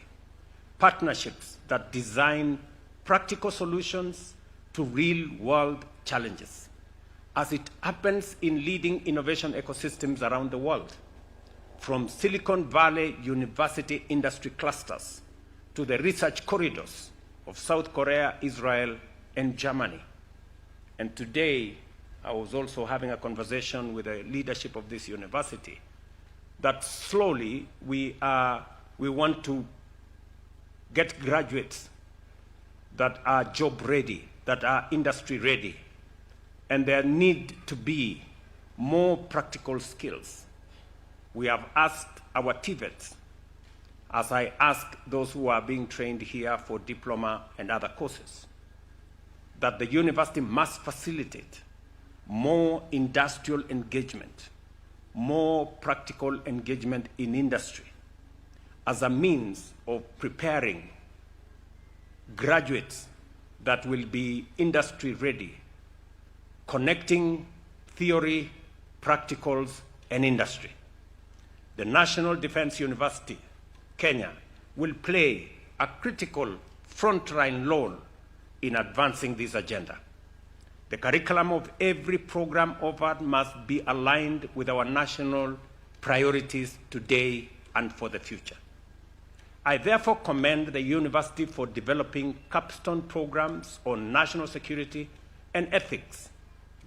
partnerships that design practical solutions to real-world challenges, as it happens in leading innovation ecosystems around the world, from Silicon Valley university industry clusters to the research corridors of South Korea, Israel, and Germany. And today, I was also having a conversation with the leadership of this university that slowly we want to get graduates that are job ready, that are industry ready, and there need to be more practical skills. We have asked our TVETs, as I ask those who are being trained here for diploma and other courses, that the university must facilitate more industrial engagement, more practical engagement in industry as a means of preparing graduates that will be industry ready, connecting theory, practicals, and industry. The National Defense University, Kenya, will play a critical frontline role in advancing this agenda. The curriculum of every program offered must be aligned with our national priorities today and for the future. I therefore commend the university for developing capstone programs on national security and ethics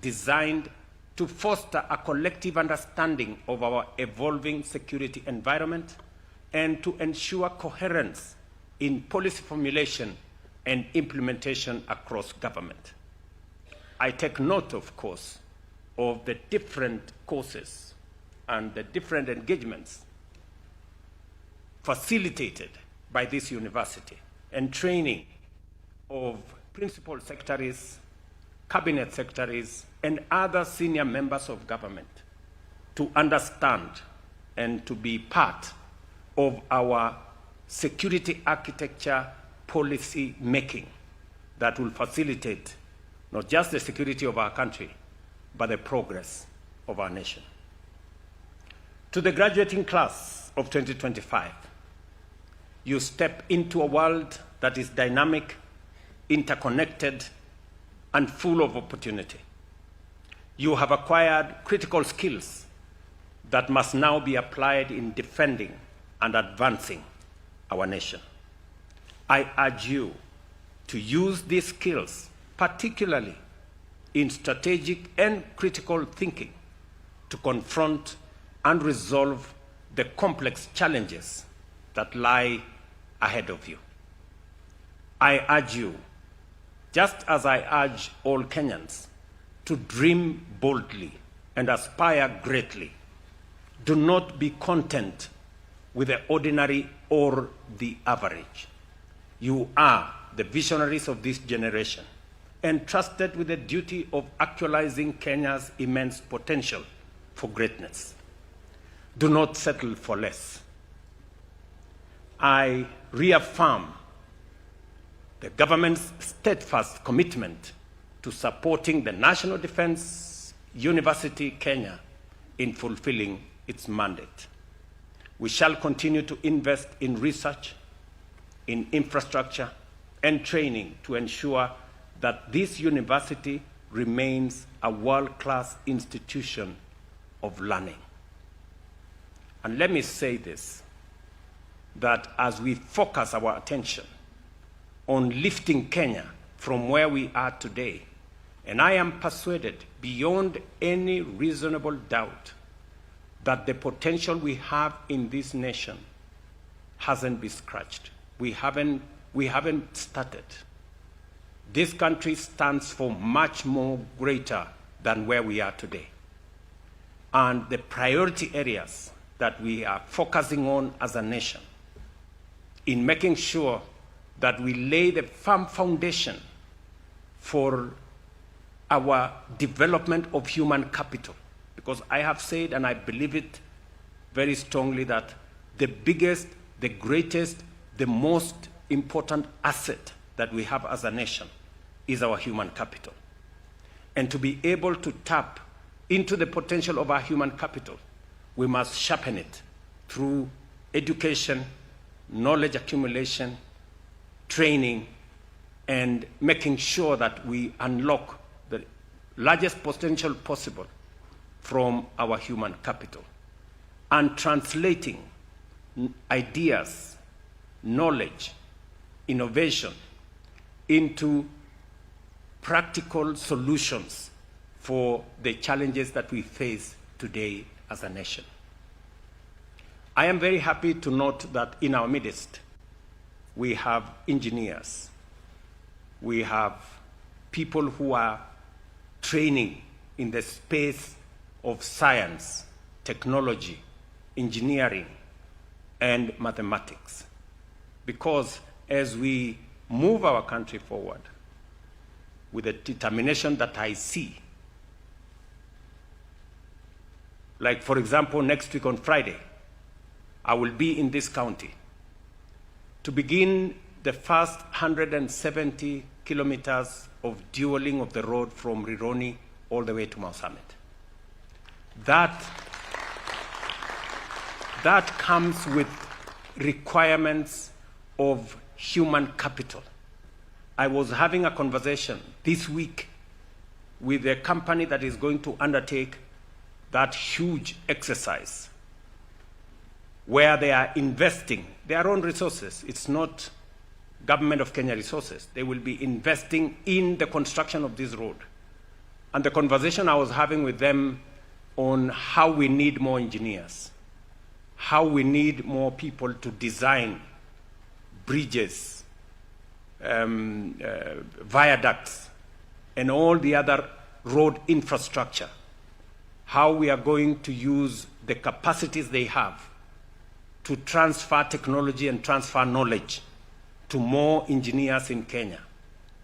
designed to foster a collective understanding of our evolving security environment and to ensure coherence in policy formulation and implementation across government. I take note, of course, of the different courses and the different engagements facilitated by this university and training of principal secretaries, cabinet secretaries, and other senior members of government to understand and to be part of our security architecture policy making that will facilitate not just the security of our country, but the progress of our nation. To the graduating class of 2025, you step into a world that is dynamic, interconnected, and full of opportunity. You have acquired critical skills that must now be applied in defending and advancing our nation. I urge you to use these skills, particularly in strategic and critical thinking, to confront and resolve the complex challenges that lie ahead of you. I urge you, just as I urge all Kenyans, to dream boldly and aspire greatly. Do not be content with the ordinary or the average. You are the visionaries of this generation, entrusted with the duty of actualizing Kenya's immense potential for greatness. Do not settle for less. I reaffirm the government's steadfast commitment to supporting the National Defense University Kenya in fulfilling its mandate. We shall continue to invest in research, in infrastructure, and training to ensure that this university remains a world-class institution of learning. And let me say this, that as we focus our attention on lifting Kenya from where we are today, and I am persuaded beyond any reasonable doubt that the potential we have in this nation hasn't been scratched. We haven't started. This country stands for much more greater than where we are today. And the priority areas that we are focusing on as a nation in making sure that we lay the firm foundation for our development of human capital. Because I have said, and I believe it very strongly, that the biggest, the greatest, the most important asset that we have as a nation is our human capital. And to be able to tap into the potential of our human capital, we must sharpen it through education, knowledge accumulation, training, and making sure that we unlock the largest potential possible from our human capital, and translating ideas, knowledge, innovation into practical solutions for the challenges that we face today as a nation. I am very happy to note that in our midst, we have engineers, we have people who are training in the space of science, technology, engineering, and mathematics. Because as we move our country forward with the determination that I see, like for example, next week on Friday, I will be in this county to begin the first 170 kilometers of dualing of the road from Rironi all the way to Mount Summit. That comes with requirements of human capital. I was having a conversation this week with a company that is going to undertake that huge exercise where they are investing their own resources. It's not government of Kenya resources. They will be investing in the construction of this road. And the conversation I was having with them on how we need more engineers, how we need more people to design bridges, viaducts, and all the other road infrastructure, how we are going to use the capacities they have to transfer technology and transfer knowledge to more engineers in Kenya,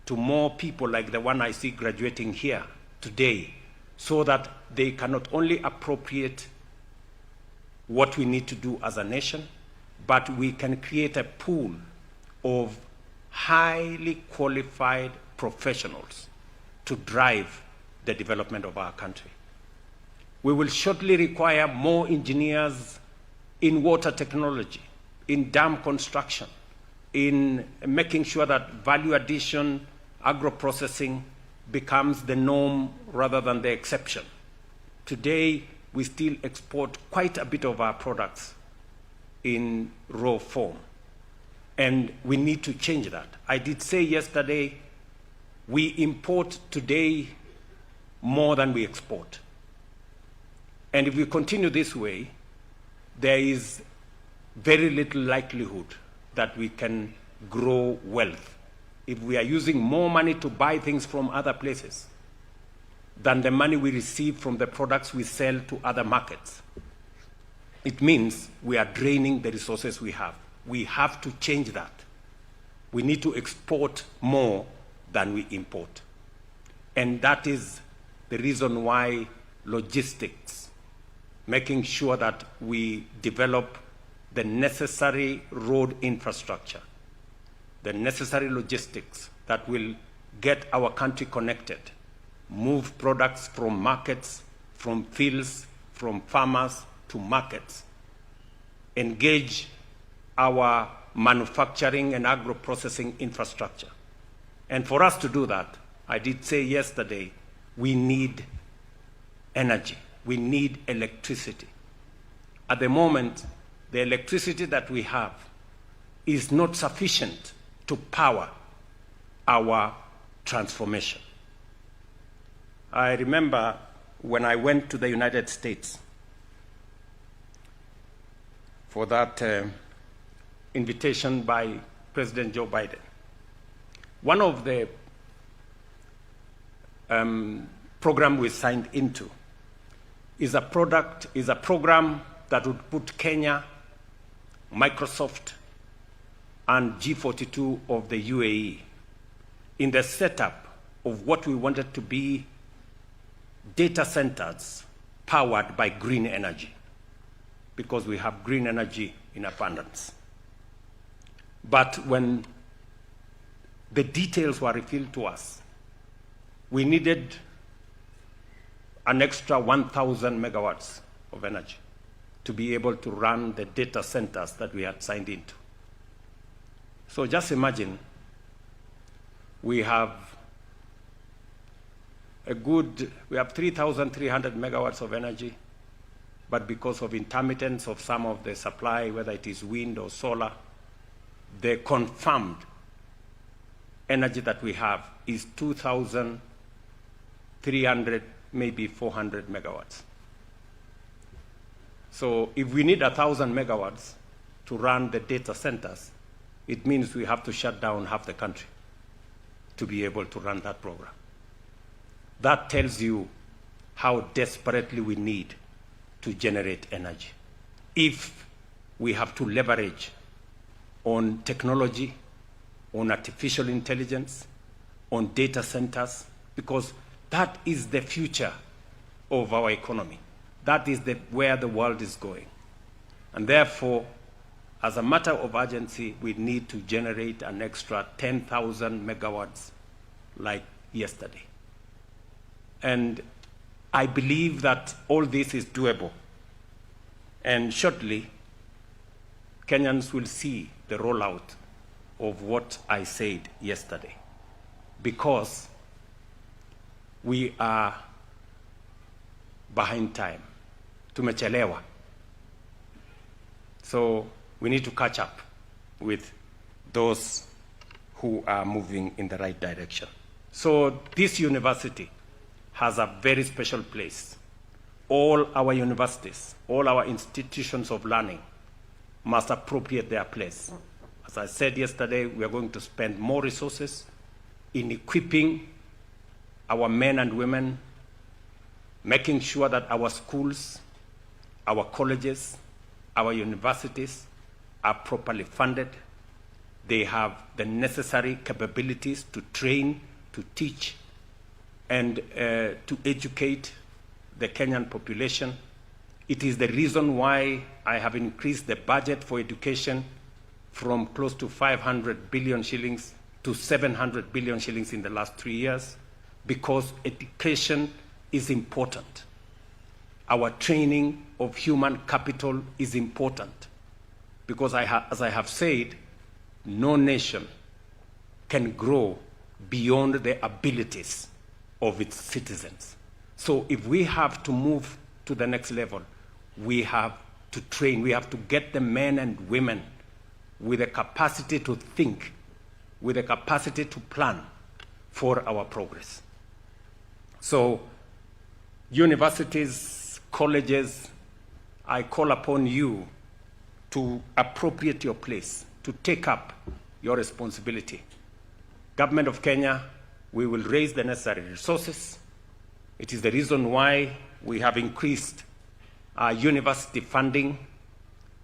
to more people like the one I see graduating here today, so that they can not only appropriate what we need to do as a nation, but we can create a pool of highly qualified professionals to drive the development of our country. We will shortly require more engineers in water technology, in dam construction, in making sure that value addition, agro-processing becomes the norm rather than the exception. Today, we still export quite a bit of our products in raw form, and we need to change that. I did say yesterday, we import today more than we export. And if we continue this way, there is very little likelihood that we can grow wealth if we are using more money to buy things from other places than the money we receive from the products we sell to other markets. It means we are draining the resources we have. We have to change that. We need to export more than we import. And that is the reason why logistics, making sure that we develop the necessary road infrastructure, the necessary logistics that will get our country connected, move products from markets, from fields, from farmers to markets, engage our manufacturing and agro-processing infrastructure. And for us to do that, I did say yesterday, we need energy. We need electricity. At the moment, the electricity that we have is not sufficient to power our transformation. I remember when I went to the United States for that invitation by President Joe Biden, one of the program we signed into is a program that would put Kenya, Microsoft, and G42 of the UAE in the setup of what we wanted to be data centers powered by green energy, because we have green energy in abundance. But when the details were revealed to us, we needed an extra 1,000 megawatts of energy to be able to run the data centers that we had signed into. So just imagine we have 3,300 megawatts of energy, but because of intermittence of some of the supply, whether it is wind or solar, the confirmed energy that we have is 2,300, maybe 400 megawatts. So if we need 1,000 megawatts to run the data centers, it means we have to shut down half the country to be able to run that program. That tells you how desperately we need to generate energy. If we have to leverage on technology, on artificial intelligence, on data centers, because that is the future of our economy. That is where the world is going. And therefore, as a matter of urgency, we need to generate an extra 10,000 megawatts like yesterday. And I believe that all this is doable. And shortly, Kenyans will see the rollout of what I said yesterday, because we are behind time. Tumechelewa. So we need to catch up with those who are moving in the right direction. So this university has a very special place. All our universities, all our institutions of learning must appropriate their place. As I said yesterday, we are going to spend more resources in equipping our men and women, making sure that our schools, our colleges, our universities are properly funded. They have the necessary capabilities to train, to teach, and to educate the Kenyan population. It is the reason why I have increased the budget for education from close to 500 billion shillings to 700 billion shillings in the last 3 years, because education is important. Our training of human capital is important, because as I have said, no nation can grow beyond the abilities of its citizens. So if we have to move to the next level, we have to train, we have to get the men and women with the capacity to think, with the capacity to plan for our progress. So universities, colleges, I call upon you to appropriate your place, to take up your responsibility. Government of Kenya, we will raise the necessary resources. It is the reason why we have increased our university funding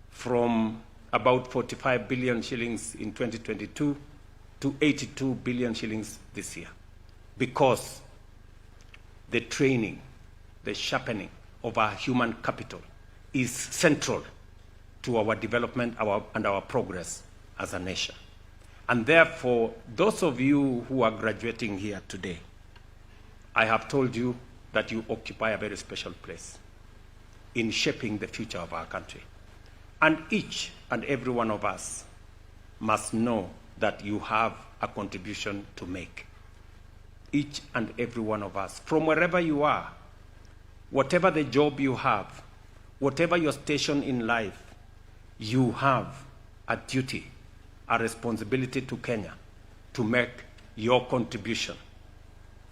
from about 45 billion shillings in 2022 to 82 billion shillings this year, because the training, the sharpening of our human capital is central to our development and our progress as a nation. And therefore, those of you who are graduating here today, I have told you that you occupy a very special place in shaping the future of our country. And each and every one of us must know that you have a contribution to make. Each and every one of us, from wherever you are, whatever the job you have, whatever your station in life, you have a duty, a responsibility to Kenya to make your contribution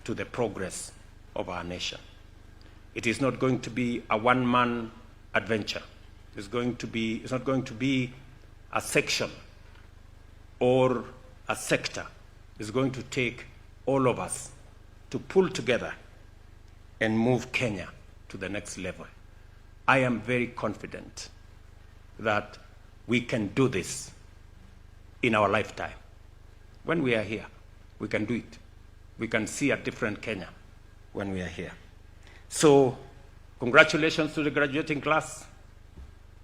to the progress of our nation. It is not going to be a one-man adventure. It's not going to be a section or a sector. It's going to take all of us to pull together and move Kenya to the next level. I am very confident that we can do this in our lifetime. When we are here, we can do it. We can see a different Kenya when we are here. So, congratulations to the graduating class.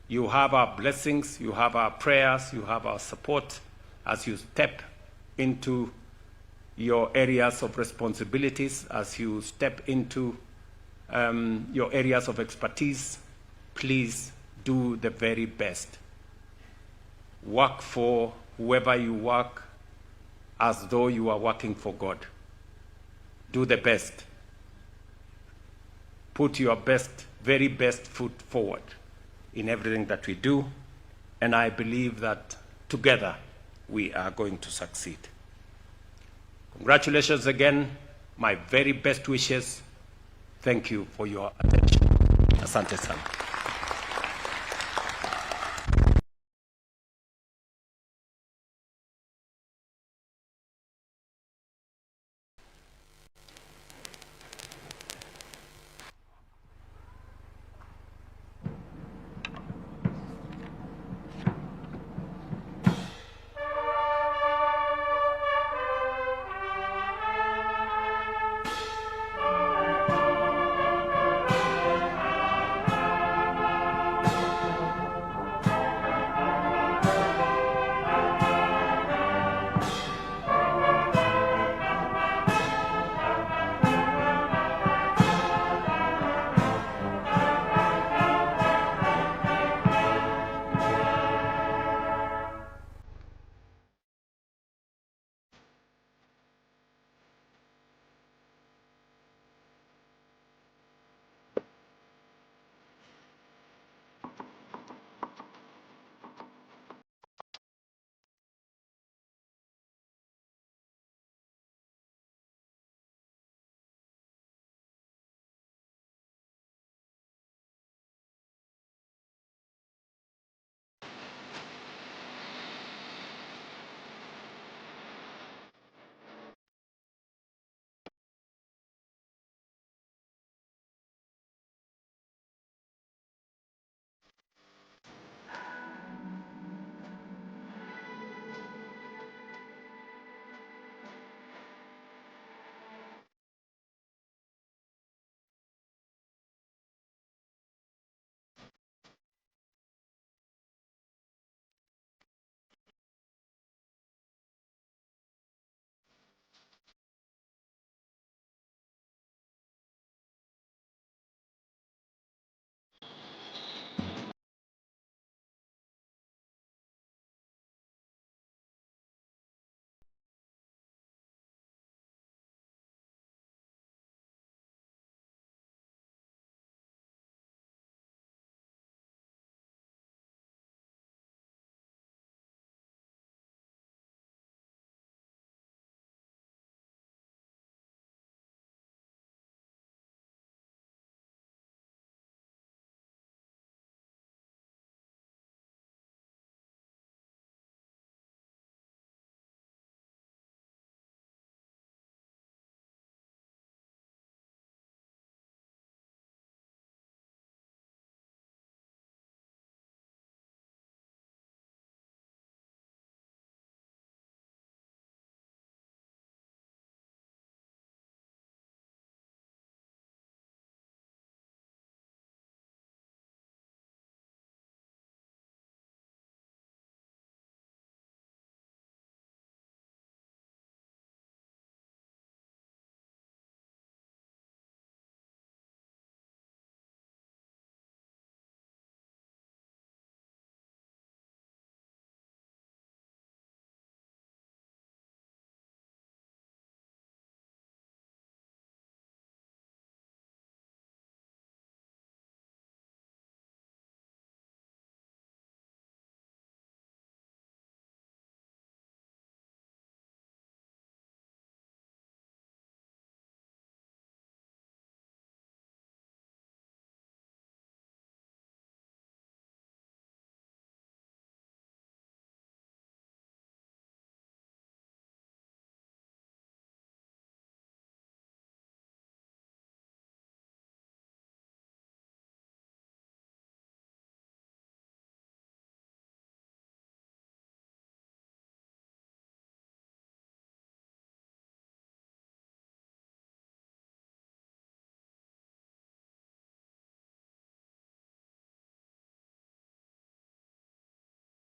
You have our blessings, you have our prayers, you have our support as you step into your areas of responsibilities, as you step into your areas of expertise. Please do the very best. Work for whoever you work as though you are working for God. Do the best. Put your best, very best foot forward in everything that we do, and I believe that together we are going to succeed. Congratulations again. My very best wishes. Thank you for your attention. Asante sana.